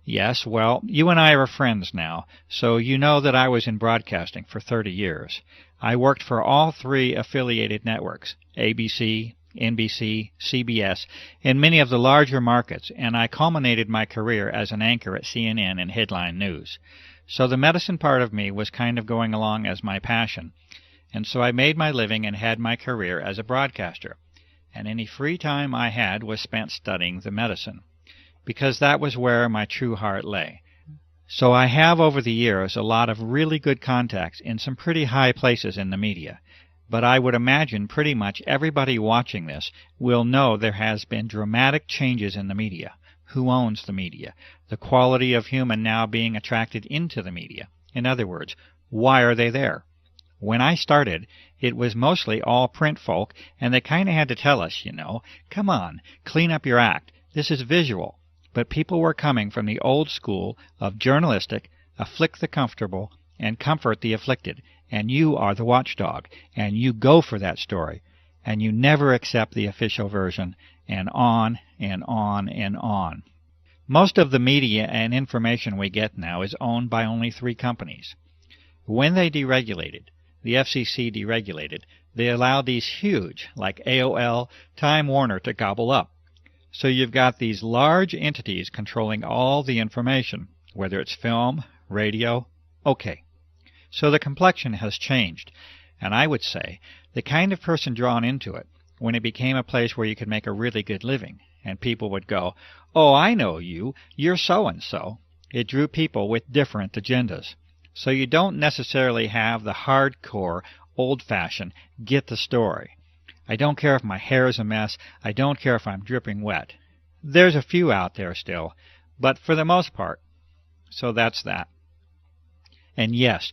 Yes, well, you and I are friends now, so you know that I was in broadcasting for 30 years. I worked for all 3 affiliated networks, ABC, NBC, CBS, in many of the larger markets, and I culminated my career as an anchor at CNN and Headline News. So the medicine part of me was kind of going along as my passion, and so I made my living and had my career as a broadcaster, and any free time I had was spent studying the medicine, because that was where my true heart lay. So I have over the years a lot of really good contacts in some pretty high places in the media. But I would imagine pretty much everybody watching this will know there has been dramatic changes in the media. Who owns the media? The quality of human now being attracted into the media. In other words, why are they there? When I started, it was mostly all print folk, and they kind of had to tell us, come on, clean up your act. This is visual. But people were coming from the old school of journalistic, afflict the comfortable, and comfort the afflicted. And you are the watchdog, and you go for that story, and you never accept the official version, and on and on and on. Most of the media and information we get now is owned by only 3 companies. When they deregulated, the FCC deregulated, they allowed these huge, like AOL, Time Warner, to gobble up. So you've got these large entities controlling all the information, whether it's film, radio, okay. So the complexion has changed, and I would say the kind of person drawn into it, when it became a place where you could make a really good living, and people would go, "Oh, I know you, you're so-and-so." It drew people with different agendas. So you don't necessarily have the hardcore, old-fashioned, get the story. I don't care if my hair is a mess, I don't care if I'm dripping wet. There's a few out there still, but for the most part. So that's that. And yes,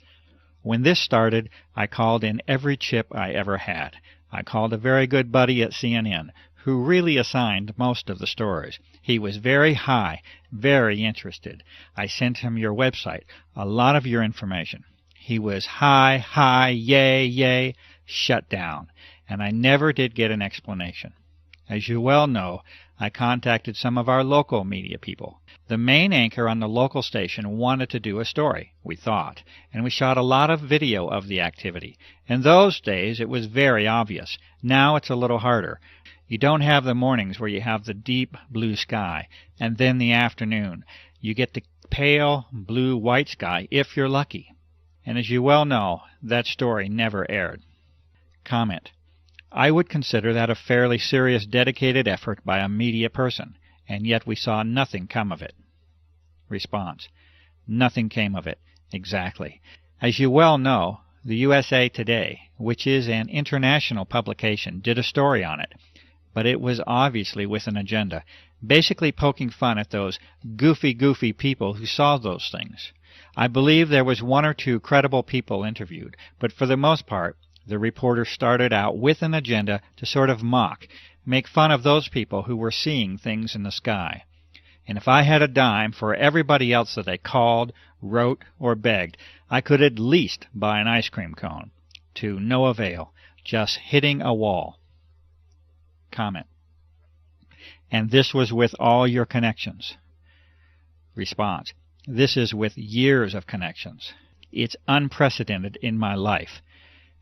when this started, I called in every chip I ever had. I called a very good buddy at CNN, who really assigned most of the stories. He was very high, very interested. I sent him your website, a lot of your information. He was high, yay, yay, shut down, and I never did get an explanation. As you well know, I contacted some of our local media people. The main anchor on the local station wanted to do a story, we thought, and we shot a lot of video of the activity. In those days, it was very obvious. Now it's a little harder. You don't have the mornings where you have the deep blue sky, and then the afternoon. You get the pale blue-white sky if you're lucky. And as you well know, that story never aired. Comment. I would consider that a fairly serious dedicated effort by a media person, and yet we saw nothing come of it. Response. Nothing came of it. Exactly. As you well know, the USA Today, which is an international publication, did a story on it, but it was obviously with an agenda, basically poking fun at those goofy people who saw those things. I believe there was one or two credible people interviewed, but for the most part, the reporter started out with an agenda to sort of mock, make fun of those people who were seeing things in the sky. And if I had a dime for everybody else that they called, wrote, or begged, I could at least buy an ice cream cone. To no avail, just hitting a wall. Comment. And this was with all your connections. Response. This is with years of connections. It's unprecedented in my life.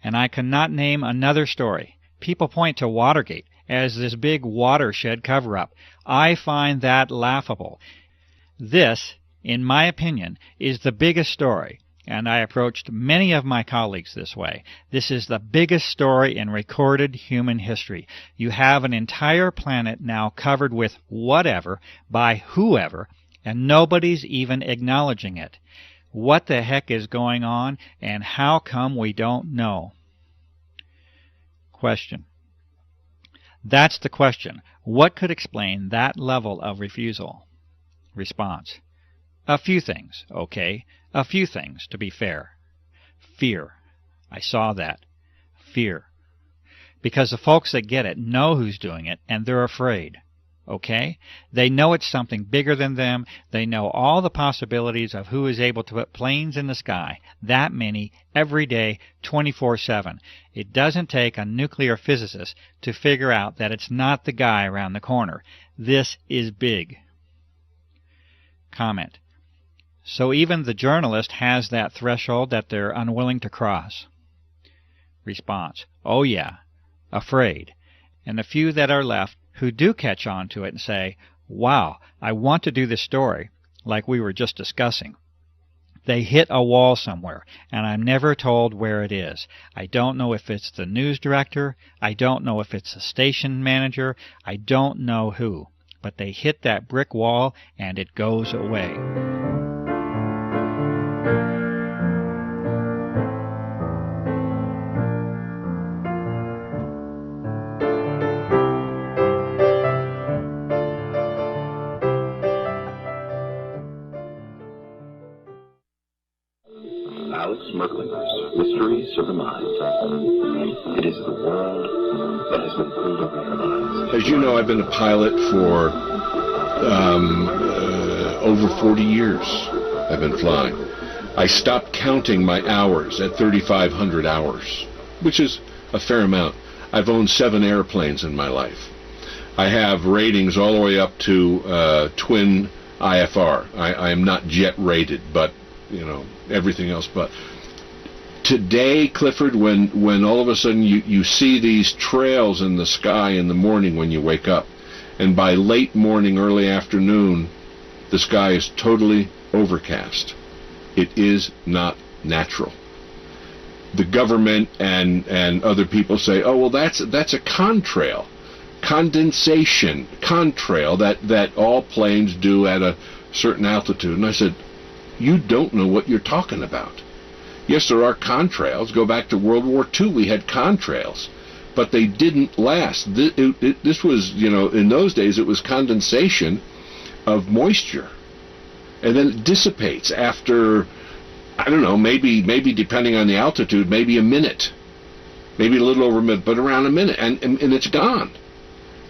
And I cannot name another story. People point to Watergate as this big watershed cover-up. I find that laughable. This, in my opinion, is the biggest story, and I approached many of my colleagues this way. This is the biggest story in recorded human history. You have an entire planet now covered with whatever by whoever, and nobody's even acknowledging it. What the heck is going on, and how come we don't know? Question. That's the question. What could explain that level of refusal? Response. A few things, okay? A few things, to be fair. Fear. I saw that. Fear. Because the folks that get it know who's doing it, and they're afraid. Okay? They know it's something bigger than them. They know all the possibilities of who is able to put planes in the sky. That many, every day, 24/7. It doesn't take a nuclear physicist to figure out that it's not the guy around the corner. This is big. Comment. So even the journalist has that threshold that they're unwilling to cross. Response. Oh yeah. Afraid. And the few that are left who do catch on to it and say, wow, I want to do this story, like we were just discussing. They hit a wall somewhere, and I'm never told where it is. I don't know if it's the news director. I don't know if it's a station manager. I don't know who. But they hit that brick wall, and it goes away. Mysteries of the Mind. It is the world that has been pulled over your minds. As you know, I've been a pilot for over 40 years. I've been flying. I stopped counting my hours at 3,500 hours, which is a fair amount. I've owned 7 airplanes in my life. I have ratings all the way up to twin IFR. I am not jet rated, but, you know, everything else but. Today, Clifford, when all of a sudden you see these trails in the sky in the morning when you wake up, and by late morning, early afternoon, the sky is totally overcast. It is not natural. The government and other people say, oh, well, that's a contrail, condensation, contrail that all planes do at a certain altitude. And I said, you don't know what you're talking about. Yes, there are contrails. Go back to World War II, we had contrails, but they didn't last. This was, you know, in those days it was condensation of moisture, and then it dissipates after, I don't know, maybe depending on the altitude, maybe a minute, maybe a little over a minute, but around a minute, and it's gone.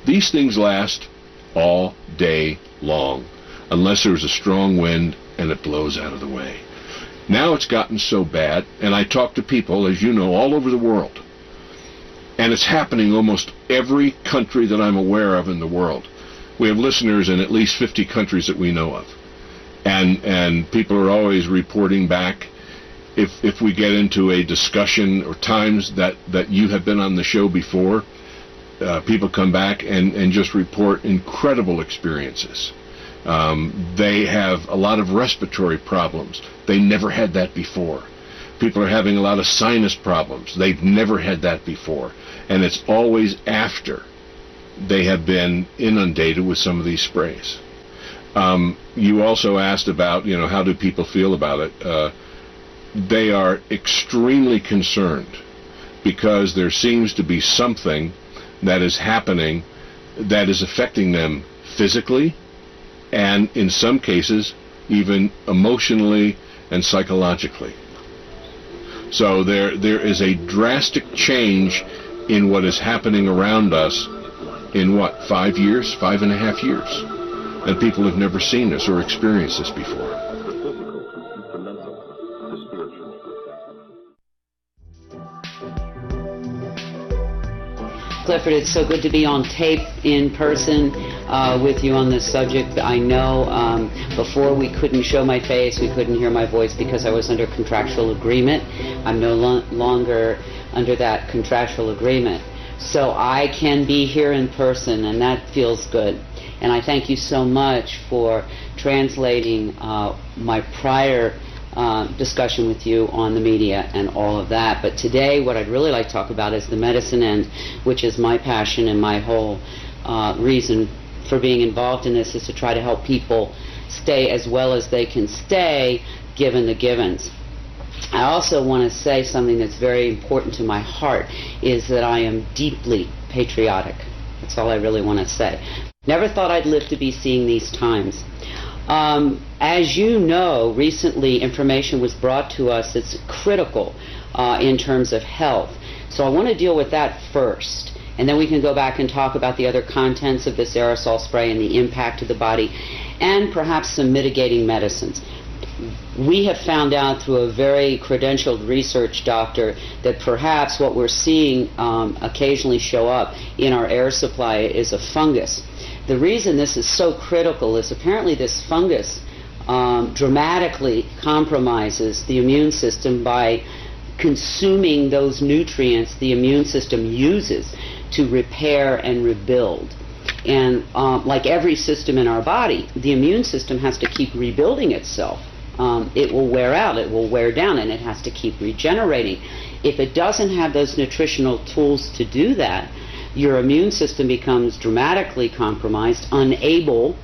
These things last all day long, unless there's a strong wind and it blows out of the way. Now it's gotten so bad, and I talk to people, as you know, all over the world, and it's happening almost every country that I'm aware of in the world. We have listeners in at least 50 countries that we know of, and people are always reporting back. If we get into a discussion or times that you have been on the show before, people come back and just report incredible experiences. They have a lot of respiratory problems. They never had that before. People are having a lot of sinus problems. They've never had that before. And it's always after they have been inundated with some of these sprays. You also asked about, how do people feel about it? They are extremely concerned because there seems to be something that is happening that is affecting them physically and in some cases even emotionally and psychologically. So there is a drastic change in what is happening around us in 5 years, 5.5 years. And people have never seen this or experienced this before. Clifford, it's so good to be on tape in person with you on this subject. I know before we couldn't show my face, we couldn't hear my voice because I was under contractual agreement. I'm no longer under that contractual agreement. So I can be here in person, and that feels good. And I thank you so much for translating my prior discussion with you on the media and all of that. But today what I'd really like to talk about is the medicine end, which is my passion, and my whole reason for being involved in this is to try to help people stay as well as they can stay given the givens. I also want to say something that's very important to my heart, is that I am deeply patriotic. That's all I really want to say. Never thought I'd live to be seeing these times. As you know, recently information was brought to us that's critical in terms of health. So I want to deal with that first, and then we can go back and talk about the other contents of this aerosol spray and the impact of the body, and perhaps some mitigating medicines. We have found out through a very credentialed research doctor that perhaps what we're seeing occasionally show up in our air supply is a fungus. The reason this is so critical is apparently this fungus dramatically compromises the immune system by consuming those nutrients the immune system uses to repair and rebuild. And like every system in our body, the immune system has to keep rebuilding itself. It will wear out, it will wear down, and it has to keep regenerating. If it doesn't have those nutritional tools to do that, your immune system becomes dramatically compromised, unable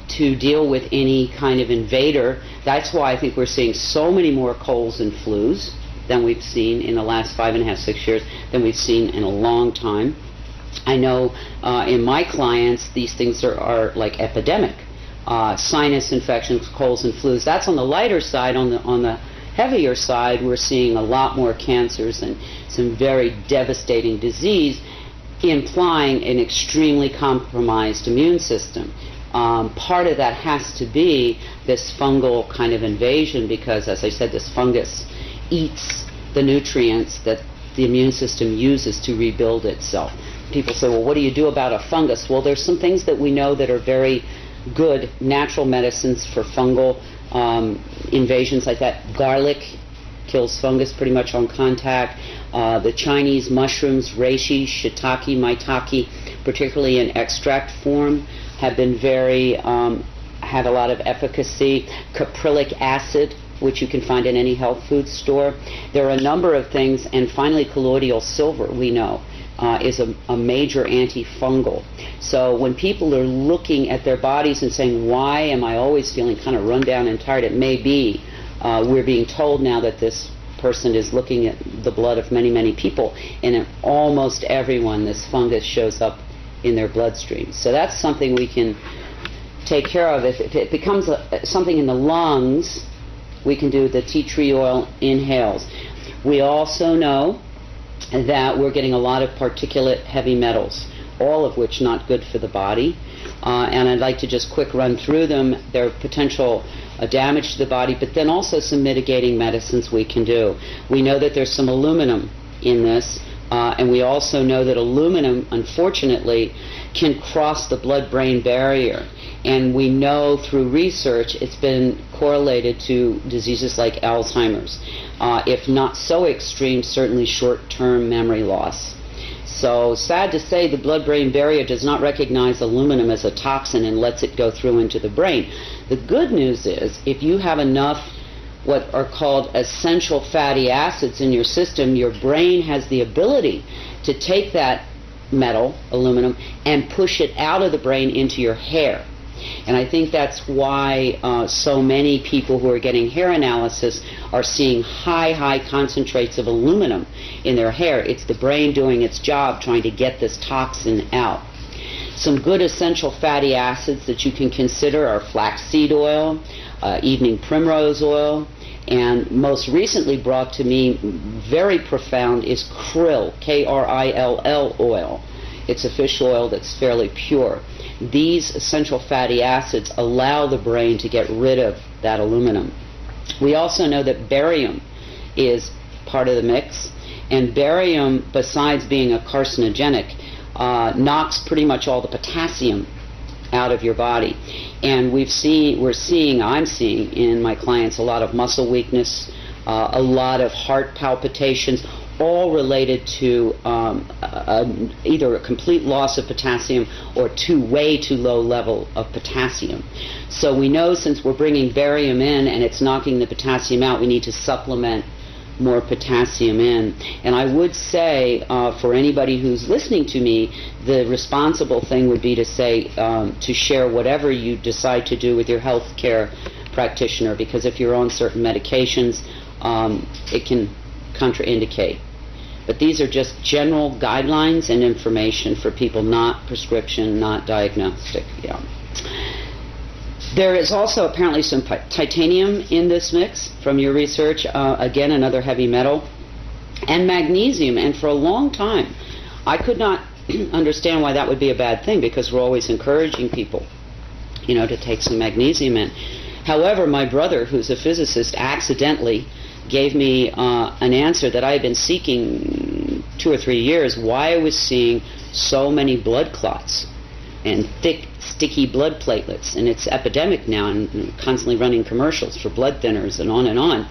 to deal with any kind of invader. That's why I think we're seeing so many more colds and flus than we've seen in the last 5.5, 6 years, than we've seen in a long time. I know in my clients, these things are like epidemic. Sinus infections, colds and flus. That's on the lighter side. On the heavier side, we're seeing a lot more cancers and some very devastating disease, implying an extremely compromised immune system. Part of that has to be this fungal kind of invasion because, as I said, this fungus eats the nutrients that the immune system uses to rebuild itself. People say, well, what do you do about a fungus? Well, there's some things that we know that are very good natural medicines for fungal invasions like that. Garlic kills fungus pretty much on contact. The Chinese mushrooms, reishi, shiitake, maitake, particularly in extract form, have been had a lot of efficacy. Caprylic acid, which you can find in any health food store. There are a number of things, and finally colloidal silver, we know, is a major antifungal. So when people are looking at their bodies and saying, why am I always feeling kind of run down and tired, it may be we're being told now that this person is looking at the blood of many, many people, and in almost everyone this fungus shows up in their bloodstream. So that's something we can take care of. If it becomes something in the lungs, we can do the tea tree oil inhales. We also know that we're getting a lot of particulate heavy metals, all of which not good for the body. And I'd like to just quick run through them. There are potential damage to the body, but then also some mitigating medicines we can do. We know that there's some aluminum in this, and we also know that aluminum, unfortunately, can cross the blood-brain barrier. And we know through research it's been correlated to diseases like Alzheimer's. If not so extreme, certainly short-term memory loss. So, sad to say, the blood-brain barrier does not recognize aluminum as a toxin and lets it go through into the brain. The good news is, if you have enough what are called essential fatty acids in your system, your brain has the ability to take that metal, aluminum, and push it out of the brain into your hair. And I think that's why so many people who are getting hair analysis are seeing high concentrates of aluminum in their hair. It's the brain doing its job trying to get this toxin out. Some good essential fatty acids that you can consider are flaxseed oil, evening primrose oil, and most recently brought to me very profound is krill, K-R-I-L-L oil. It's a fish oil that's fairly pure. These essential fatty acids allow the brain to get rid of that aluminum. We also know that barium is part of the mix, and barium, besides being a carcinogenic, knocks pretty much all the potassium out of your body. And I'm seeing in my clients a lot of muscle weakness, a lot of heart palpitations, all related to either a complete loss of potassium or way too low level of potassium. So we know, since we're bringing barium in and it's knocking the potassium out, we need to supplement more potassium in. And I would say, for anybody who's listening to me, the responsible thing would be to say, to share whatever you decide to do with your health care practitioner, because if you're on certain medications, it can contraindicate. But these are just general guidelines and information for people, not prescription, not diagnostic. Yeah. There is also apparently some titanium in this mix from your research, again another heavy metal, and magnesium. And for a long time I could not understand why that would be a bad thing, because we're always encouraging people, to take some magnesium in. However, my brother, who's a physicist, accidentally gave me an answer that I had been seeking 2 or 3 years, why I was seeing so many blood clots and thick, sticky blood platelets. And it's epidemic now, and constantly running commercials for blood thinners and on and on.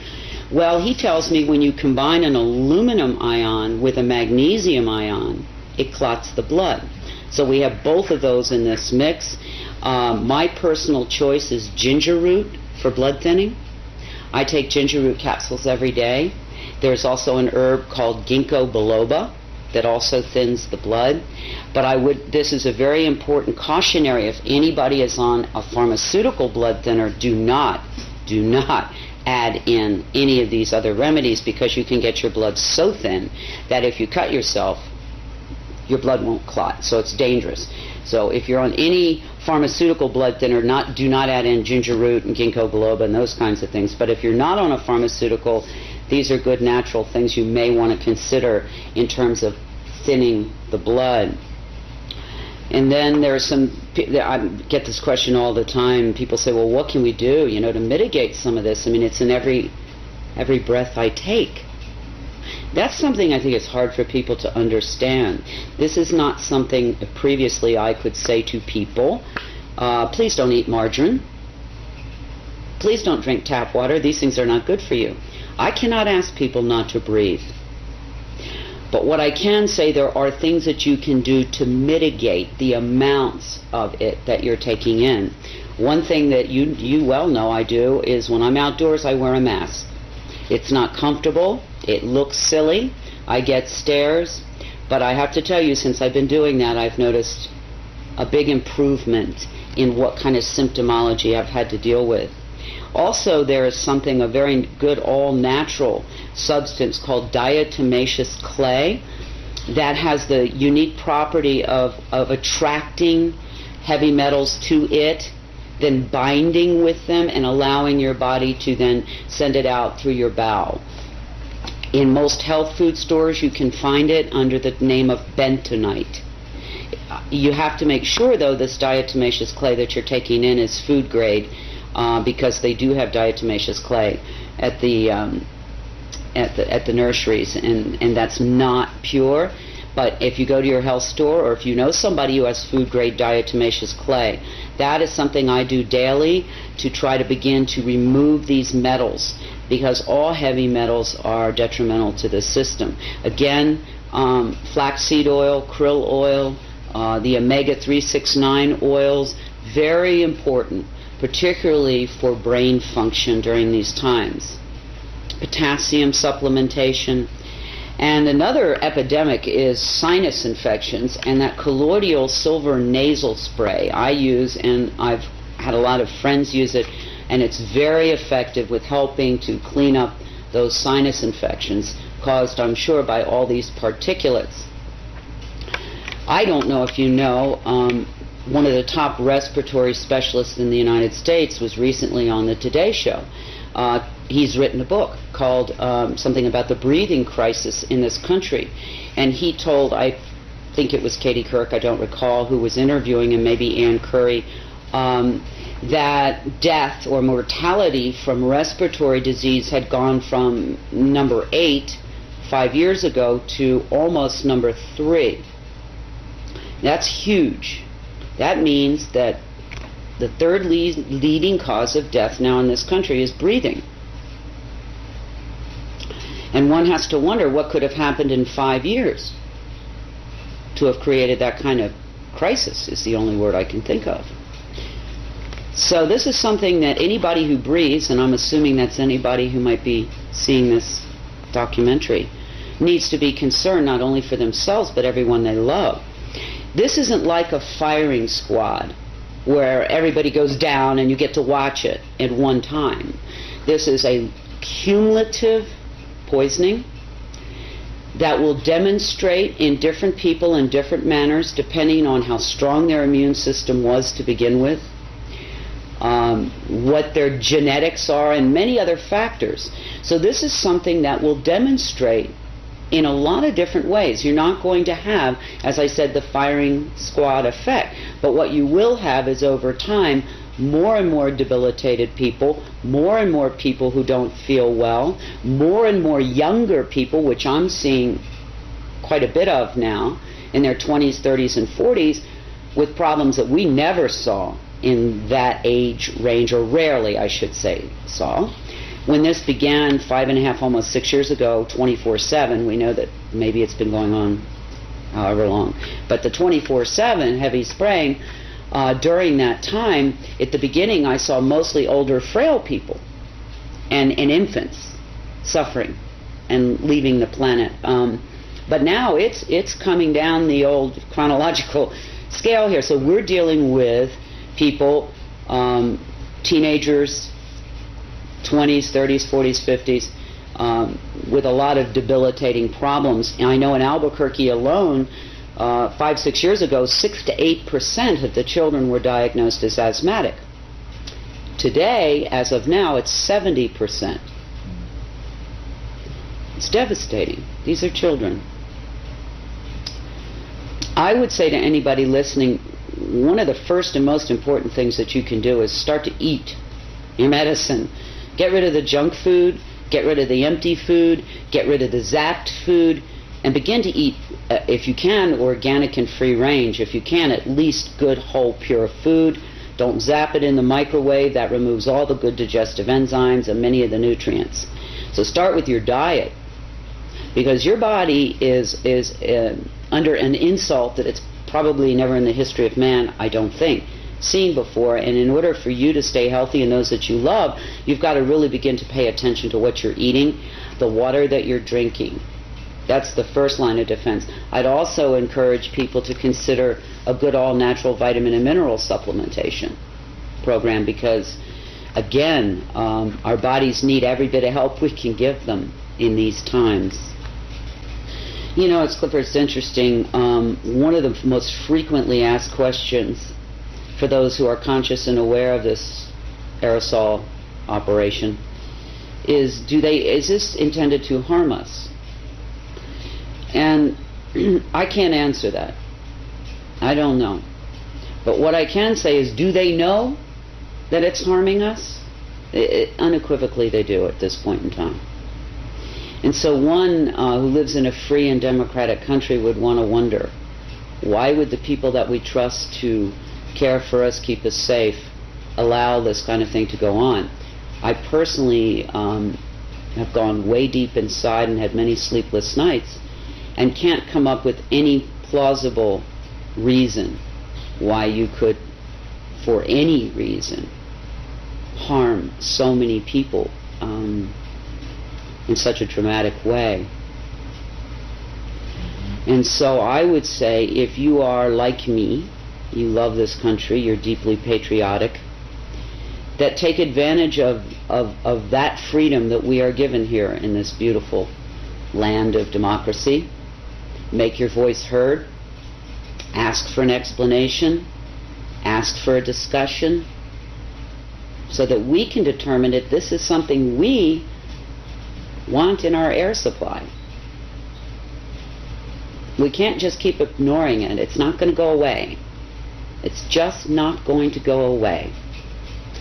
Well, he tells me when you combine an aluminum ion with a magnesium ion, it clots the blood. So we have both of those in this mix. My personal choice is ginger root for blood thinning. I take ginger root capsules every day. There's also an herb called ginkgo biloba that also thins the blood. But this is a very important cautionary. If anybody is on a pharmaceutical blood thinner, do not add in any of these other remedies, because you can get your blood so thin that if you cut yourself, your blood won't clot. So it's dangerous. So if you're on any pharmaceutical blood thinner, do not add in ginger root and ginkgo biloba and those kinds of things. But if you're not on a pharmaceutical, these are good natural things you may want to consider in terms of thinning the blood. And then there are I get this question all the time. People say, well, what can we do, to mitigate some of this? I mean, it's in every breath I take. That's something I think is hard for people to understand. This is not something previously I could say to people, please don't eat margarine. Please don't drink tap water. These things are not good for you. I cannot ask people not to breathe. But what I can say, there are things that you can do to mitigate the amounts of it that you're taking in. One thing that you well know I do is when I'm outdoors, I wear a mask. It's not comfortable. It looks silly. I get stares. But I have to tell you, since I've been doing that, I've noticed a big improvement in what kind of symptomology I've had to deal with. Also, there is a very good all-natural substance called diatomaceous clay that has the unique property of attracting heavy metals to it, then binding with them and allowing your body to then send it out through your bowel. In most health food stores, you can find it under the name of bentonite. You have to make sure, though, this diatomaceous clay that you're taking in is food grade, because they do have diatomaceous clay at the nurseries, and that's not pure. But if you go to your health store, or if you know somebody who has food grade diatomaceous clay, that is something I do daily to try to begin to remove these metals, because all heavy metals are detrimental to the system. Again, flaxseed oil, krill oil, the omega-369 oils, very important, particularly for brain function during these times. Potassium supplementation. And another epidemic is sinus infections, and that colloidal silver nasal spray I use, and I've had a lot of friends use it, and it's very effective with helping to clean up those sinus infections caused, I'm sure, by all these particulates. I don't know if you know, one of the top respiratory specialists in the United States was recently on the Today Show. He's written a book called something about the breathing crisis in this country. And he told, I think it was Katie Kirk, I don't recall who was interviewing him, maybe Ann Curry, that death or mortality from respiratory disease had gone from number 8 5 years ago to almost number 3. That's huge. That means that the third leading cause of death now in this country is breathing. And one has to wonder what could have happened in 5 years to have created that kind of crisis, is the only word I can think of. So this is something that anybody who breathes, and I'm assuming that's anybody who might be seeing this documentary, needs to be concerned not only for themselves but everyone they love. This isn't like a firing squad where everybody goes down and you get to watch it at one time. This is a cumulative poisoning that will demonstrate in different people in different manners depending on how strong their immune system was to begin with, what their genetics are, and many other factors. So this is something that will demonstrate in a lot of different ways. You're not going to have, as I said, the firing squad effect, but what you will have is over time more and more debilitated people, more and more people who don't feel well, more and more younger people, which I'm seeing quite a bit of now, in their 20s, 30s, and 40s, with problems that we never saw in that age range, or rarely, I should say, saw. When this began 5.5, almost 6 years ago, 24/7, we know that maybe it's been going on however long, but the 24/7 heavy spraying, during that time, at the beginning, I saw mostly older, frail people and infants suffering and leaving the planet. But now it's coming down the old chronological scale here. So we're dealing with people, teenagers, 20s, 30s, 40s, 50s, with a lot of debilitating problems. And I know in Albuquerque alone, 5-6 years ago, 6 to 8% of the children were diagnosed as asthmatic. Today, as of now, it's 70%. It's devastating. These are children. I would say to anybody listening, one of the first and most important things that you can do is start to eat your medicine. Get rid of the junk food, get rid of the empty food, get rid of the zapped food, and begin to eat, if you can, organic and free range. If you can, at least good, whole, pure food. Don't zap it in the microwave. That removes all the good digestive enzymes and many of the nutrients. So start with your diet, because your body is under an insult that it's probably never in the history of man, I don't think, seen before. And in order for you to stay healthy and those that you love, you've got to really begin to pay attention to what you're eating, the water that you're drinking. That's the first line of defense. I'd also encourage people to consider a good all-natural vitamin and mineral supplementation program, because, again, our bodies need every bit of help we can give them in these times. You know, it's Clifford, it's interesting. One of the most frequently asked questions for those who are conscious and aware of this aerosol operation is, is this intended to harm us? And I can't answer that. I don't know. But what I can say is, do they know that it's harming us? Unequivocally they do at this point in time. And so one who lives in a free and democratic country would want to wonder, why would the people that we trust to care for us, keep us safe, allow this kind of thing to go on? I personally have gone way deep inside and had many sleepless nights. and can't come up with any plausible reason why you could, for any reason, harm so many people in such a dramatic way. And so I would say, if you are like me, you love this country, you're deeply patriotic, that take advantage of that freedom that we are given here in this beautiful land of democracy. Make your voice heard, ask for an explanation, ask for a discussion, so that we can determine if this is something we want in our air supply. We can't just keep ignoring it. It's not going to go away. It's just not going to go away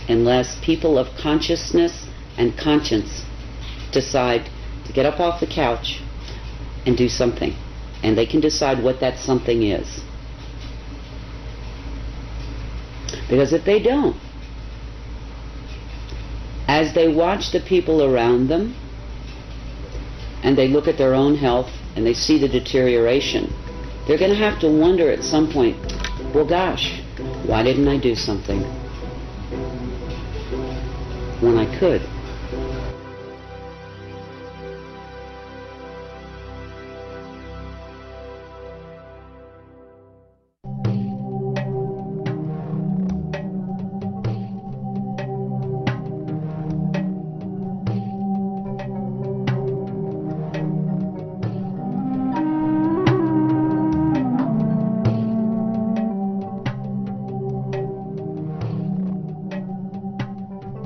unless people of consciousness and conscience decide to get up off the couch and do something. And they can decide what that something is. Because if they don't, as they watch the people around them and they look at their own health and they see the deterioration, they're going to have to wonder at some point, well, gosh, why didn't I do something when I could?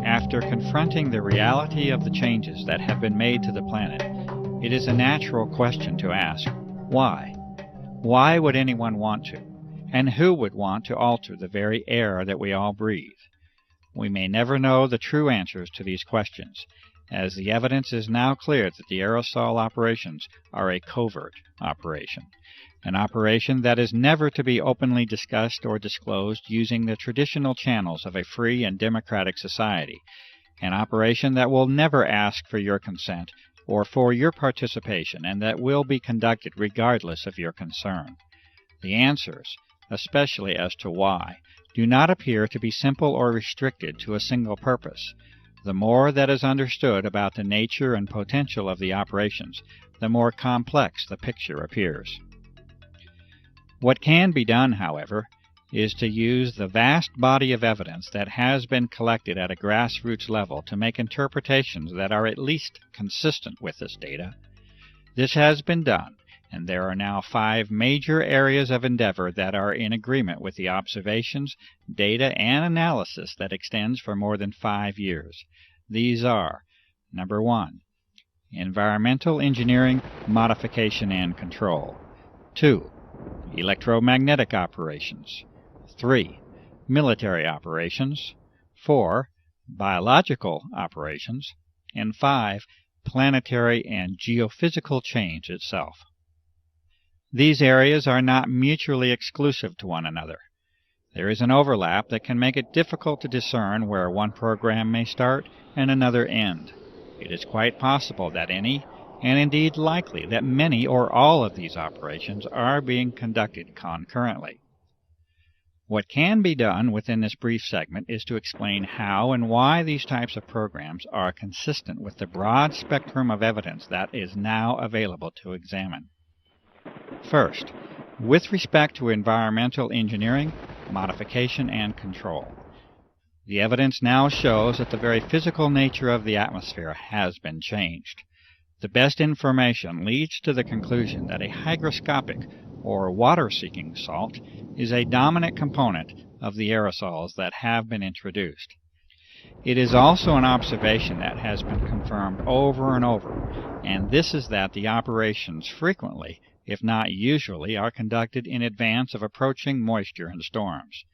After confronting the reality of the changes that have been made to the planet, it is a natural question to ask, why? Why would anyone want to? And who would want to alter the very air that we all breathe? We may never know the true answers to these questions, as the evidence is now clear that the aerosol operations are a covert operation, an operation that is never to be openly discussed or disclosed using the traditional channels of a free and democratic society, an operation that will never ask for your consent or for your participation, and that will be conducted regardless of your concern. The answers, especially as to why, do not appear to be simple or restricted to a single purpose. The more that is understood about the nature and potential of the operations, the more complex the picture appears. What can be done, however, is to use the vast body of evidence that has been collected at a grassroots level to make interpretations that are at least consistent with this data. This has been done, and there are now 5 major areas of endeavor that are in agreement with the observations, data, and analysis that extends for more than 5 years. These are: number 1, environmental engineering, modification, and control; 2, electromagnetic operations; 3, military operations; 4, biological operations; and 5, planetary and geophysical change itself. These areas are not mutually exclusive to one another. There is an overlap that can make it difficult to discern where one program may start and another end. It is quite possible that any, and indeed likely that many or all of these operations are being conducted concurrently. What can be done within this brief segment is to explain how and why these types of programs are consistent with the broad spectrum of evidence that is now available to examine. First, with respect to environmental engineering, modification, and control. The evidence now shows that the very physical nature of the atmosphere has been changed. The best information leads to the conclusion that a hygroscopic, or water-seeking salt, is a dominant component of the aerosols that have been introduced. It is also an observation that has been confirmed over and over, and this is that the operations frequently, if not usually, are conducted in advance of approaching moisture and storms.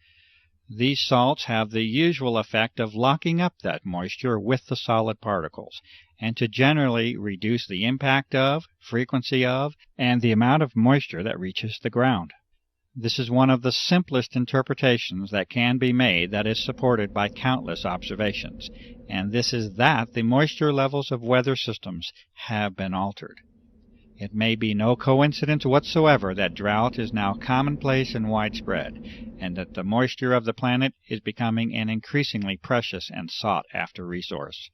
These salts have the usual effect of locking up that moisture with the solid particles, and to generally reduce the impact of, frequency of, and the amount of moisture that reaches the ground. This is one of the simplest interpretations that can be made that is supported by countless observations, and this is that the moisture levels of weather systems have been altered. It may be no coincidence whatsoever that drought is now commonplace and widespread, and that the moisture of the planet is becoming an increasingly precious and sought-after resource.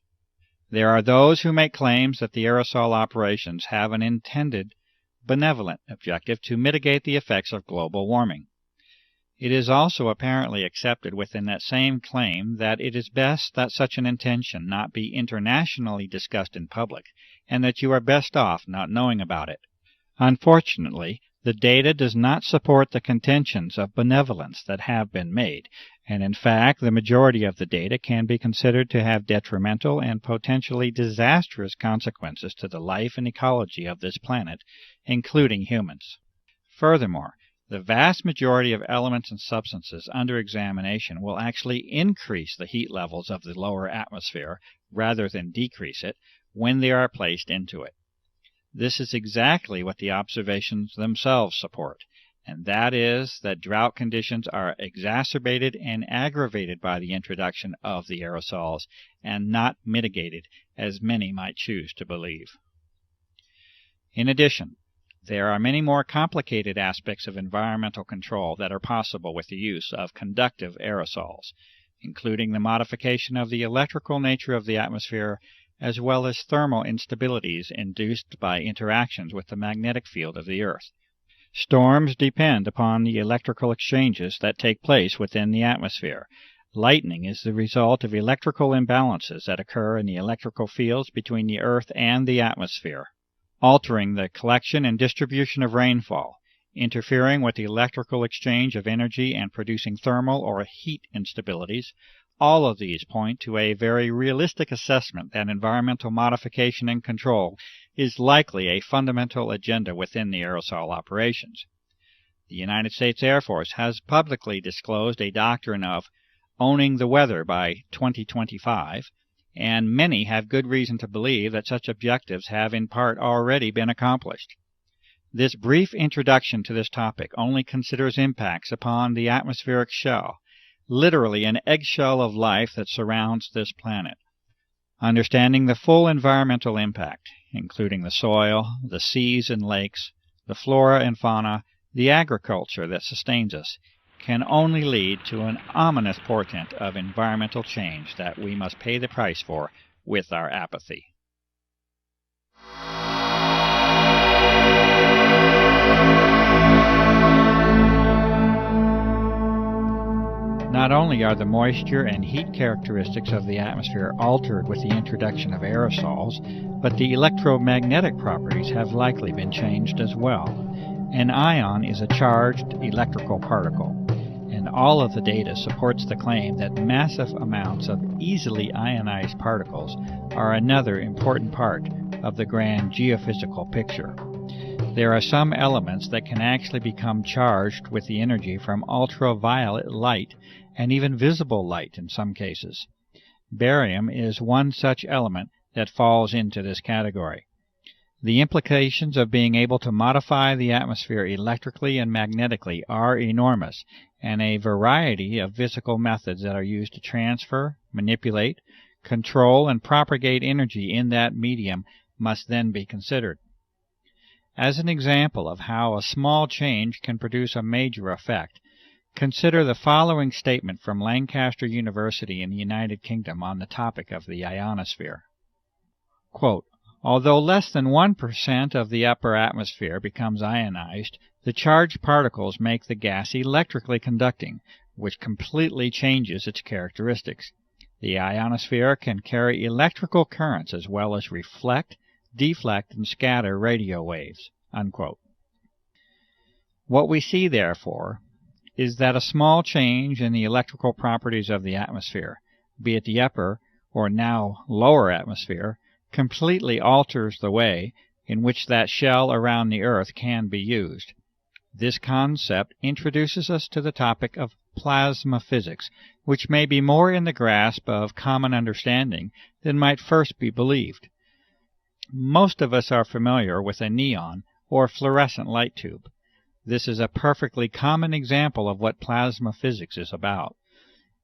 There are those who make claims that the aerosol operations have an intended, benevolent objective to mitigate the effects of global warming. It is also apparently accepted within that same claim that it is best that such an intention not be internationally discussed in public, and that you are best off not knowing about it. Unfortunately, the data does not support the contentions of benevolence that have been made, and in fact the majority of the data can be considered to have detrimental and potentially disastrous consequences to the life and ecology of this planet, including humans. Furthermore, the vast majority of elements and substances under examination will actually increase the heat levels of the lower atmosphere rather than decrease it when they are placed into it. This is exactly what the observations themselves support, and that is that drought conditions are exacerbated and aggravated by the introduction of the aerosols and not mitigated, as many might choose to believe. In addition, there are many more complicated aspects of environmental control that are possible with the use of conductive aerosols, including the modification of the electrical nature of the atmosphere, as well as thermal instabilities induced by interactions with the magnetic field of the Earth. Storms depend upon the electrical exchanges that take place within the atmosphere. Lightning is the result of electrical imbalances that occur in the electrical fields between the Earth and the atmosphere, altering the collection and distribution of rainfall, interfering with the electrical exchange of energy and producing thermal or heat instabilities. All of these point to a very realistic assessment that environmental modification and control is likely a fundamental agenda within the aerosol operations. The United States Air Force has publicly disclosed a doctrine of owning the weather by 2025, and many have good reason to believe that such objectives have in part already been accomplished. This brief introduction to this topic only considers impacts upon the atmospheric shell, literally an eggshell of life that surrounds this planet. Understanding the full environmental impact, including the soil, the seas and lakes, the flora and fauna, the agriculture that sustains us, can only lead to an ominous portent of environmental change that we must pay the price for with our apathy. Not only are the moisture and heat characteristics of the atmosphere altered with the introduction of aerosols, but the electromagnetic properties have likely been changed as well. An ion is a charged electrical particle, and all of the data supports the claim that massive amounts of easily ionized particles are another important part of the grand geophysical picture. There are some elements that can actually become charged with the energy from ultraviolet light and even visible light in some cases. Barium is one such element that falls into this category. The implications of being able to modify the atmosphere electrically and magnetically are enormous, and a variety of physical methods that are used to transfer, manipulate, control, and propagate energy in that medium must then be considered. As an example of how a small change can produce a major effect, consider the following statement from Lancaster University in the United Kingdom on the topic of the ionosphere. Quote, "Although less than 1% of the upper atmosphere becomes ionized, the charged particles make the gas electrically conducting, which completely changes its characteristics. The ionosphere can carry electrical currents as well as reflect, deflect, and scatter radio waves." Unquote. What we see, therefore, is that a small change in the electrical properties of the atmosphere, be it the upper or now lower atmosphere, completely alters the way in which that shell around the Earth can be used. This concept introduces us to the topic of plasma physics, which may be more in the grasp of common understanding than might first be believed. Most of us are familiar with a neon or fluorescent light tube. This is a perfectly common example of what plasma physics is about.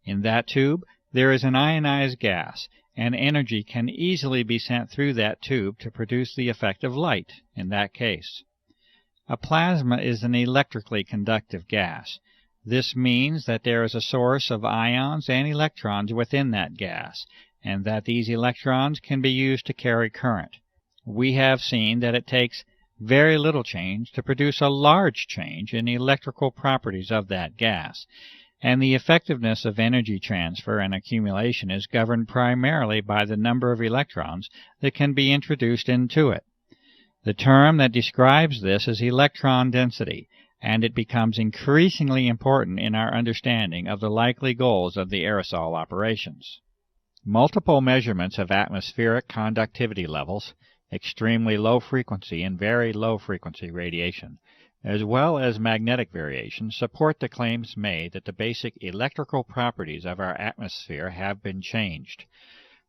In that tube, there is an ionized gas, and energy can easily be sent through that tube to produce the effect of light in that case. A plasma is an electrically conductive gas. This means that there is a source of ions and electrons within that gas, and that these electrons can be used to carry current. We have seen that it takes very little change to produce a large change in the electrical properties of that gas, and the effectiveness of energy transfer and accumulation is governed primarily by the number of electrons that can be introduced into it. The term that describes this is electron density, and it becomes increasingly important in our understanding of the likely goals of the aerosol operations. Multiple measurements of atmospheric conductivity levels, extremely low frequency and very low frequency radiation, as well as magnetic variation, support the claims made that the basic electrical properties of our atmosphere have been changed.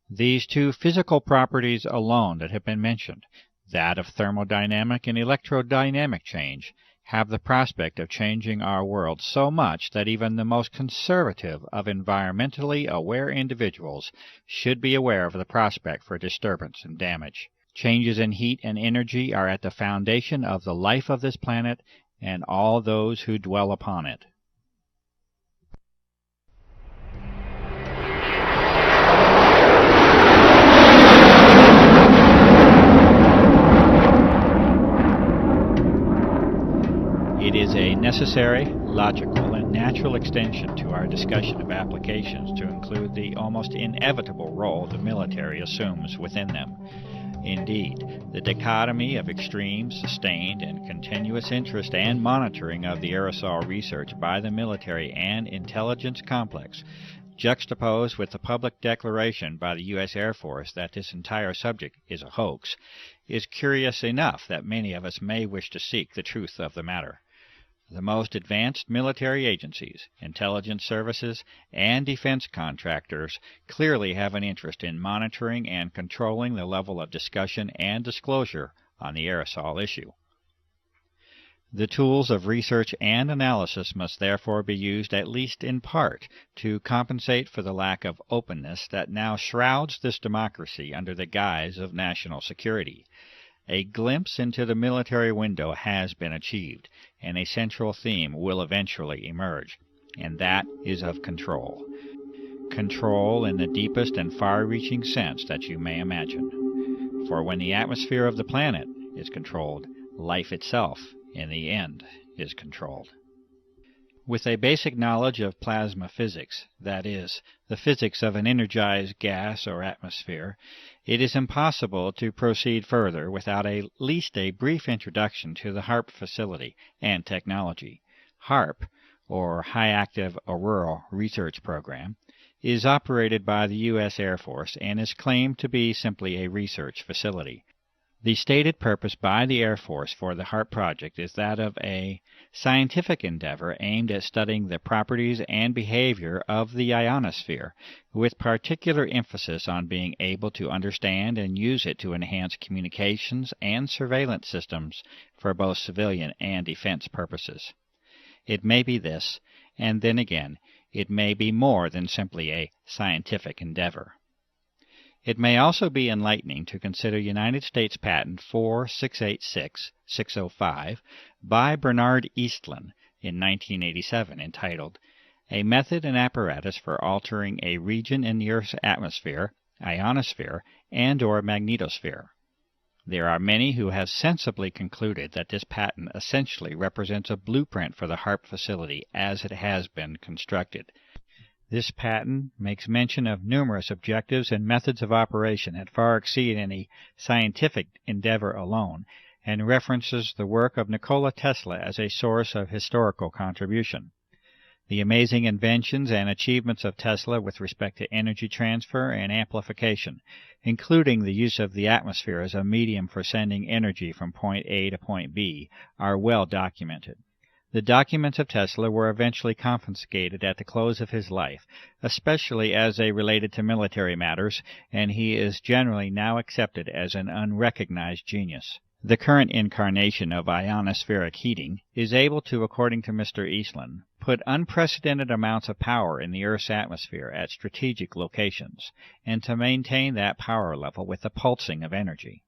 These two physical properties alone that have been mentioned, that of thermodynamic and electrodynamic change, have the prospect of changing our world so much that even the most conservative of environmentally aware individuals should be aware of the prospect for disturbance and damage. Changes in heat and energy are at the foundation of the life of this planet and all those who dwell upon it. It is a necessary, logical, and natural extension to our discussion of applications to include the almost inevitable role the military assumes within them. Indeed, the dichotomy of extreme, sustained, and continuous interest and monitoring of the aerosol research by the military and intelligence complex, juxtaposed with the public declaration by the U.S. Air Force that this entire subject is a hoax, is curious enough that many of us may wish to seek the truth of the matter. The most advanced military agencies, intelligence services, and defense contractors clearly have an interest in monitoring and controlling the level of discussion and disclosure on the aerosol issue. The tools of research and analysis must therefore be used at least in part to compensate for the lack of openness that now shrouds this democracy under the guise of national security. A glimpse into the military window has been achieved, and a central theme will eventually emerge, and that is of control. Control in the deepest and far-reaching sense that you may imagine. For when the atmosphere of the planet is controlled, life itself, in the end, is controlled. With a basic knowledge of plasma physics, that is, the physics of an energized gas or atmosphere, it is impossible to proceed further without at least a brief introduction to the HAARP facility and technology. HAARP, or High Active Auroral Research Program, is operated by the U.S. Air Force and is claimed to be simply a research facility. The stated purpose by the Air Force for the HAARP project is that of a scientific endeavor aimed at studying the properties and behavior of the ionosphere, with particular emphasis on being able to understand and use it to enhance communications and surveillance systems for both civilian and defense purposes. It may be this, and then again, it may be more than simply a scientific endeavor. It may also be enlightening to consider United States Patent 4686605 by Bernard Eastlund in 1987 entitled, A Method and Apparatus for Altering a Region in the Earth's Atmosphere, Ionosphere, and/or Magnetosphere. There are many who have sensibly concluded that this patent essentially represents a blueprint for the HAARP facility as it has been constructed. This patent makes mention of numerous objectives and methods of operation that far exceed any scientific endeavor alone, and references the work of Nikola Tesla as a source of historical contribution. The amazing inventions and achievements of Tesla with respect to energy transfer and amplification, including the use of the atmosphere as a medium for sending energy from point A to point B, are well documented. The documents of Tesla were eventually confiscated at the close of his life, especially as they related to military matters, and he is generally now accepted as an unrecognized genius. The current incarnation of ionospheric heating is able to, according to Mr. Eastland, put unprecedented amounts of power in the Earth's atmosphere at strategic locations, and to maintain that power level with the pulsing of energy.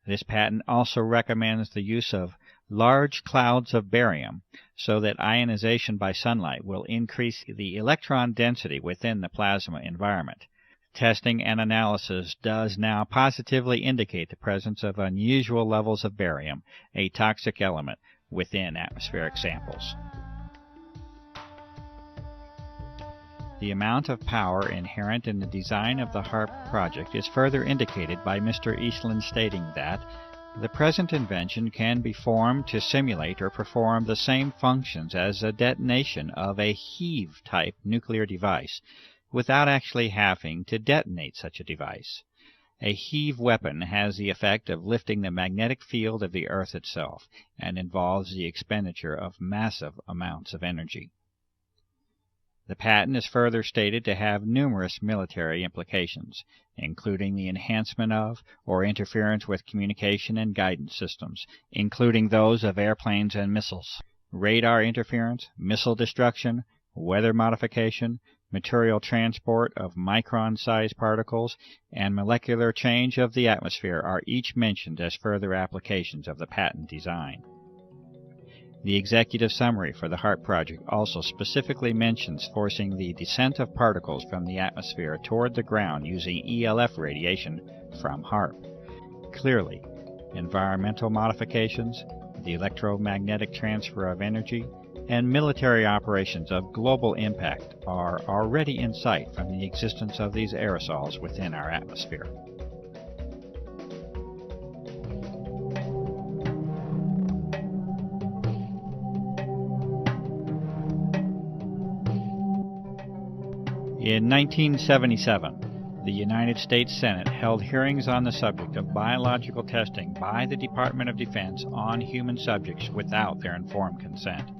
This patent also recommends the use of large clouds of barium so that ionization by sunlight will increase the electron density within the plasma environment. Testing and analysis does now positively indicate the presence of unusual levels of barium, a toxic element, within atmospheric samples. The amount of power inherent in the design of the HARP project is further indicated by Mr. Eastland stating that the present invention can be formed to simulate or perform the same functions as a detonation of a heave-type nuclear device, without actually having to detonate such a device. A heave weapon has the effect of lifting the magnetic field of the Earth itself, and involves the expenditure of massive amounts of energy. The patent is further stated to have numerous military implications, including the enhancement of or interference with communication and guidance systems, including those of airplanes and missiles, radar interference, missile destruction, weather modification, material transport of micron-sized particles, and molecular change of the atmosphere are each mentioned as further applications of the patent design. The executive summary for the HARP project also specifically mentions forcing the descent of particles from the atmosphere toward the ground using ELF radiation from HARP. Clearly, environmental modifications, the electromagnetic transfer of energy, and military operations of global impact are already in sight from the existence of these aerosols within our atmosphere. In 1977, the United States Senate held hearings on the subject of biological testing by the Department of Defense on human subjects without their informed consent.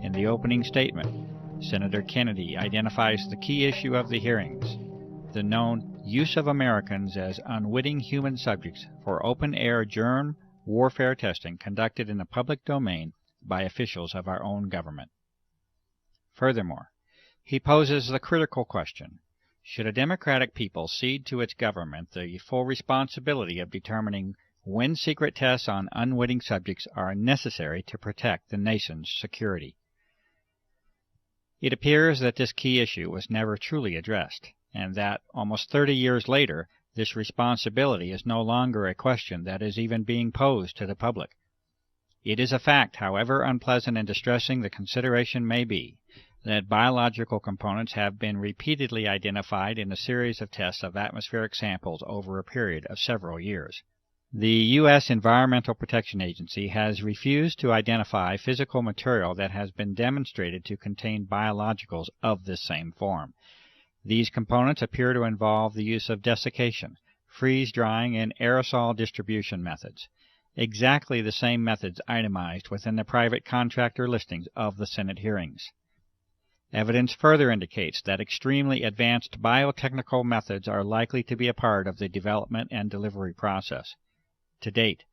In the opening statement, Senator Kennedy identifies the key issue of the hearings, the known use of Americans as unwitting human subjects for open-air germ warfare testing conducted in the public domain by officials of our own government. Furthermore, he poses the critical question, should a democratic people cede to its government the full responsibility of determining when secret tests on unwitting subjects are necessary to protect the nation's security? It appears that this key issue was never truly addressed, and that, almost 30 years later, this responsibility is no longer a question that is even being posed to the public. It is a fact, however unpleasant and distressing the consideration may be, that biological components have been repeatedly identified in a series of tests of atmospheric samples over a period of several years. The U.S. Environmental Protection Agency has refused to identify physical material that has been demonstrated to contain biologicals of this same form. These components appear to involve the use of desiccation, freeze-drying, and aerosol distribution methods, exactly the same methods itemized within the private contractor listings of the Senate hearings. Evidence further indicates that extremely advanced biotechnical methods are likely to be a part of the development and delivery process. To date,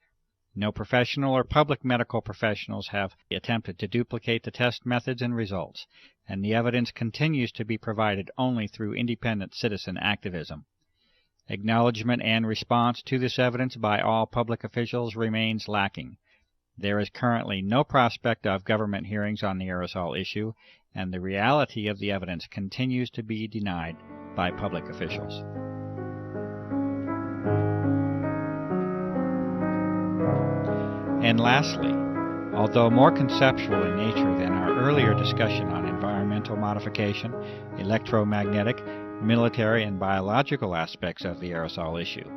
no professional or public medical professionals have attempted to duplicate the test methods and results, and the evidence continues to be provided only through independent citizen activism. Acknowledgement and response to this evidence by all public officials remains lacking. There is currently no prospect of government hearings on the aerosol issue, and the reality of the evidence continues to be denied by public officials. And lastly, although more conceptual in nature than our earlier discussion on environmental modification, electromagnetic, military, and biological aspects of the aerosol issue,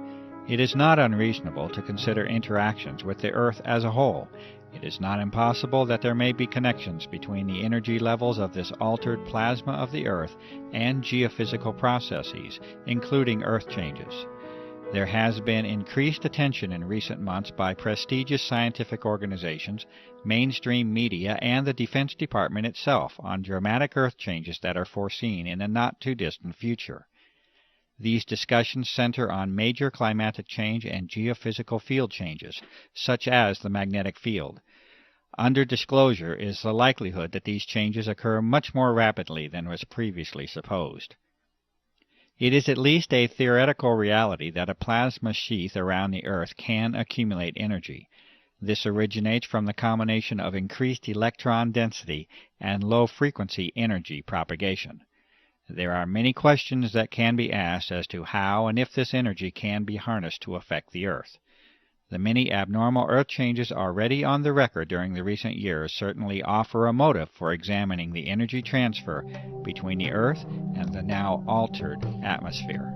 it is not unreasonable to consider interactions with the Earth as a whole. It is not impossible that there may be connections between the energy levels of this altered plasma of the Earth and geophysical processes, including Earth changes. There has been increased attention in recent months by prestigious scientific organizations, mainstream media, and the Defense Department itself on dramatic Earth changes that are foreseen in a not-too-distant future. These discussions center on major climatic change and geophysical field changes, such as the magnetic field. Under disclosure is the likelihood that these changes occur much more rapidly than was previously supposed. It is at least a theoretical reality that a plasma sheath around the Earth can accumulate energy. This originates from the combination of increased electron density and low-frequency energy propagation. There are many questions that can be asked as to how and if this energy can be harnessed to affect the Earth. The many abnormal Earth changes already on the record during the recent years certainly offer a motive for examining the energy transfer between the Earth and the now altered atmosphere.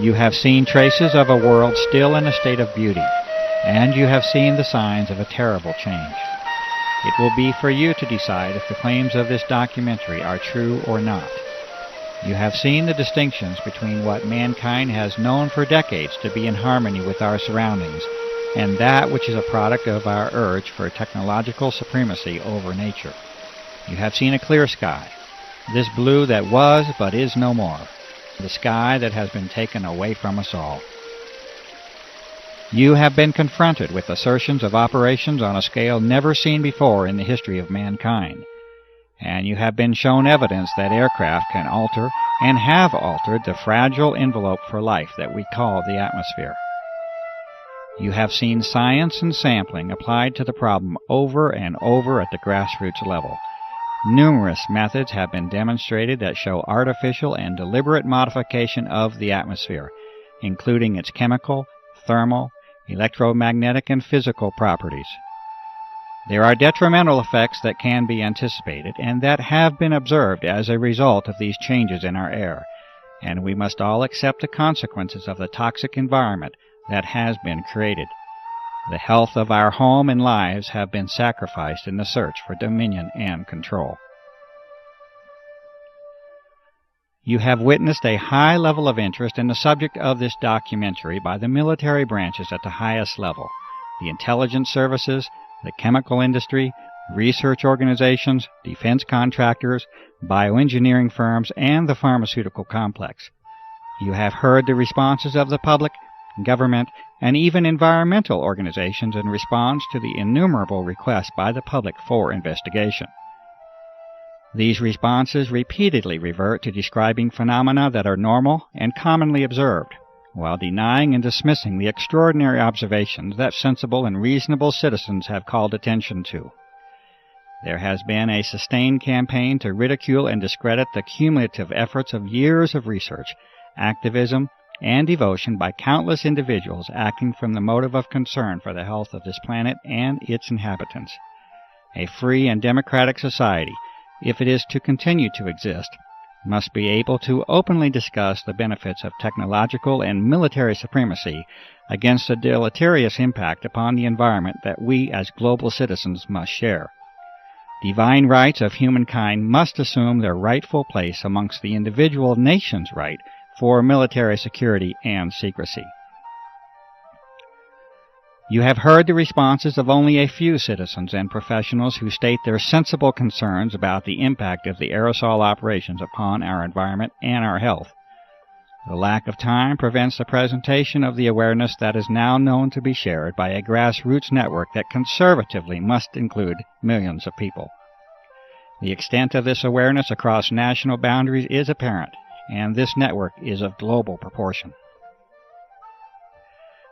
You have seen traces of a world still in a state of beauty, and you have seen the signs of a terrible change. It will be for you to decide if the claims of this documentary are true or not. You have seen the distinctions between what mankind has known for decades to be in harmony with our surroundings, and that which is a product of our urge for technological supremacy over nature. You have seen a clear sky, this blue that was but is no more. The sky that has been taken away from us all. You have been confronted with assertions of operations on a scale never seen before in the history of mankind, and you have been shown evidence that aircraft can alter and have altered the fragile envelope for life that we call the atmosphere. You have seen science and sampling applied to the problem over and over at the grassroots level. Numerous methods have been demonstrated that show artificial and deliberate modification of the atmosphere, including its chemical, thermal, electromagnetic, and physical properties. There are detrimental effects that can be anticipated and that have been observed as a result of these changes in our air, and we must all accept the consequences of the toxic environment that has been created. The health of our home and lives have been sacrificed in the search for dominion and control. You have witnessed a high level of interest in the subject of this documentary by the military branches at the highest level, the intelligence services, the chemical industry, research organizations, defense contractors, bioengineering firms, and the pharmaceutical complex. You have heard the responses of the public, government, and even environmental organizations in response to the innumerable requests by the public for investigation. These responses repeatedly revert to describing phenomena that are normal and commonly observed, while denying and dismissing the extraordinary observations that sensible and reasonable citizens have called attention to. There has been a sustained campaign to ridicule and discredit the cumulative efforts of years of research, activism, and devotion by countless individuals acting from the motive of concern for the health of this planet and its inhabitants. A free and democratic society, if it is to continue to exist, must be able to openly discuss the benefits of technological and military supremacy against the deleterious impact upon the environment that we as global citizens must share. Divine rights of humankind must assume their rightful place amongst the individual nation's right for military security and secrecy. You have heard the responses of only a few citizens and professionals who state their sensible concerns about the impact of the aerosol operations upon our environment and our health. The lack of time prevents the presentation of the awareness that is now known to be shared by a grassroots network that conservatively must include millions of people. The extent of this awareness across national boundaries is apparent, and this network is of global proportion.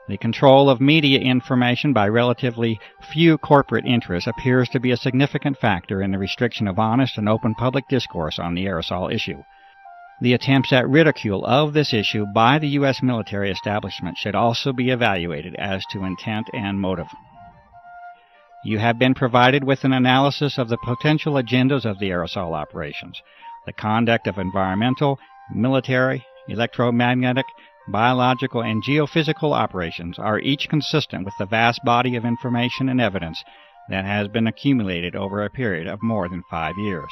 The control of media information by relatively few corporate interests appears to be a significant factor in the restriction of honest and open public discourse on the aerosol issue. The attempts at ridicule of this issue by the U.S. military establishment should also be evaluated as to intent and motive. You have been provided with an analysis of the potential agendas of the aerosol operations, the conduct of environmental, military, electromagnetic, biological, and geophysical operations are each consistent with the vast body of information and evidence that has been accumulated over a period of more than 5 years.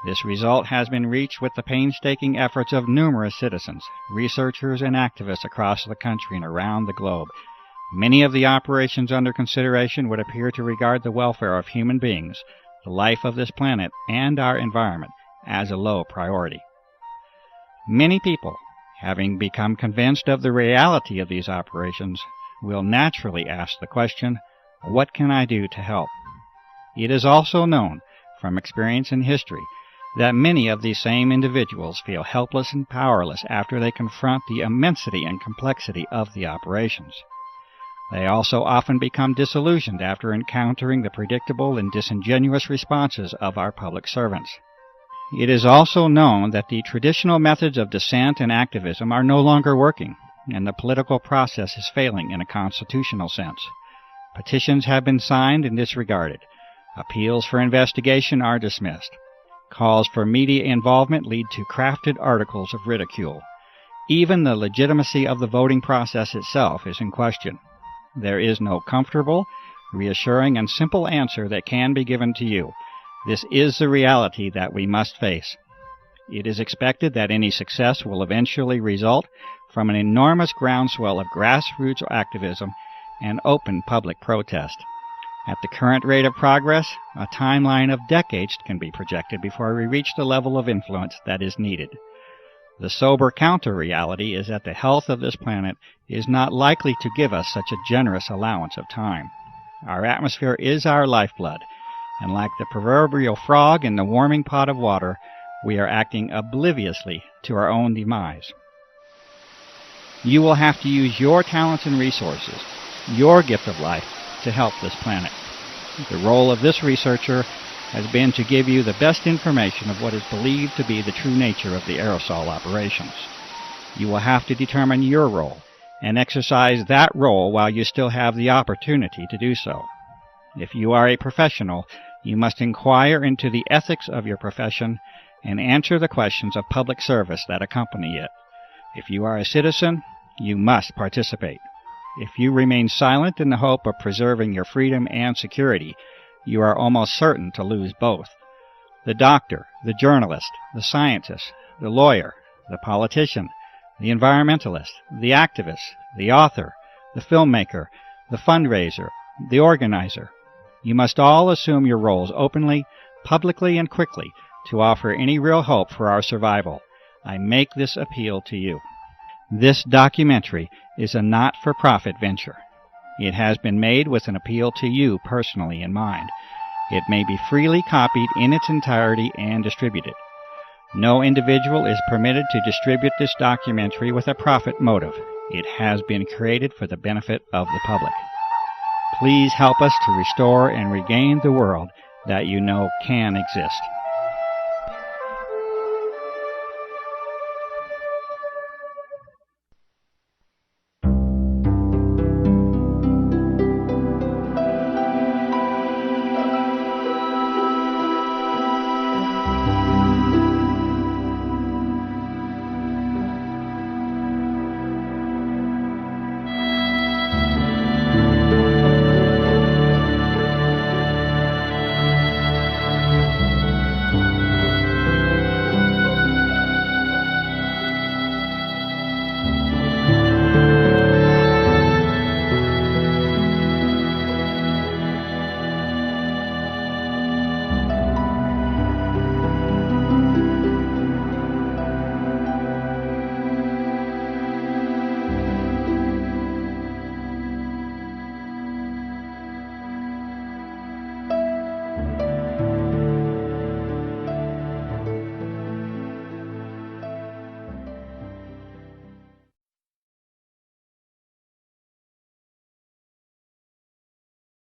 This result has been reached with the painstaking efforts of numerous citizens, researchers, and activists across the country and around the globe. Many of the operations under consideration would appear to regard the welfare of human beings, the life of this planet, and our environment as a low priority. Many people, having become convinced of the reality of these operations, will naturally ask the question, what can I do to help? It is also known from experience in history that many of these same individuals feel helpless and powerless after they confront the immensity and complexity of the operations. They also often become disillusioned after encountering the predictable and disingenuous responses of our public servants. It is also known that the traditional methods of dissent and activism are no longer working, and the political process is failing in a constitutional sense. Petitions have been signed and disregarded. Appeals for investigation are dismissed. Calls for media involvement lead to crafted articles of ridicule. Even the legitimacy of the voting process itself is in question. There is no comfortable, reassuring, and simple answer that can be given to you. This is the reality that we must face. It is expected that any success will eventually result from an enormous groundswell of grassroots activism and open public protest. At the current rate of progress, a timeline of decades can be projected before we reach the level of influence that is needed. The sober counter-reality is that the health of this planet is not likely to give us such a generous allowance of time. Our atmosphere is our lifeblood, and like the proverbial frog in the warming pot of water, we are acting obliviously to our own demise. You will have to use your talents and resources, your gift of life, to help this planet. The role of this researcher has been to give you the best information of what is believed to be the true nature of the aerosol operations. You will have to determine your role and exercise that role while you still have the opportunity to do so. If you are a professional, you must inquire into the ethics of your profession and answer the questions of public service that accompany it. If you are a citizen, you must participate. If you remain silent in the hope of preserving your freedom and security, you are almost certain to lose both. The doctor, the journalist, the scientist, the lawyer, the politician, the environmentalist, the activist, the author, the filmmaker, the fundraiser, the organizer. You must all assume your roles openly, publicly, and quickly to offer any real hope for our survival. I make this appeal to you. This documentary is a not-for-profit venture. It has been made with an appeal to you personally in mind. It may be freely copied in its entirety and distributed. No individual is permitted to distribute this documentary with a profit motive. It has been created for the benefit of the public. Please help us to restore and regain the world that you know can exist.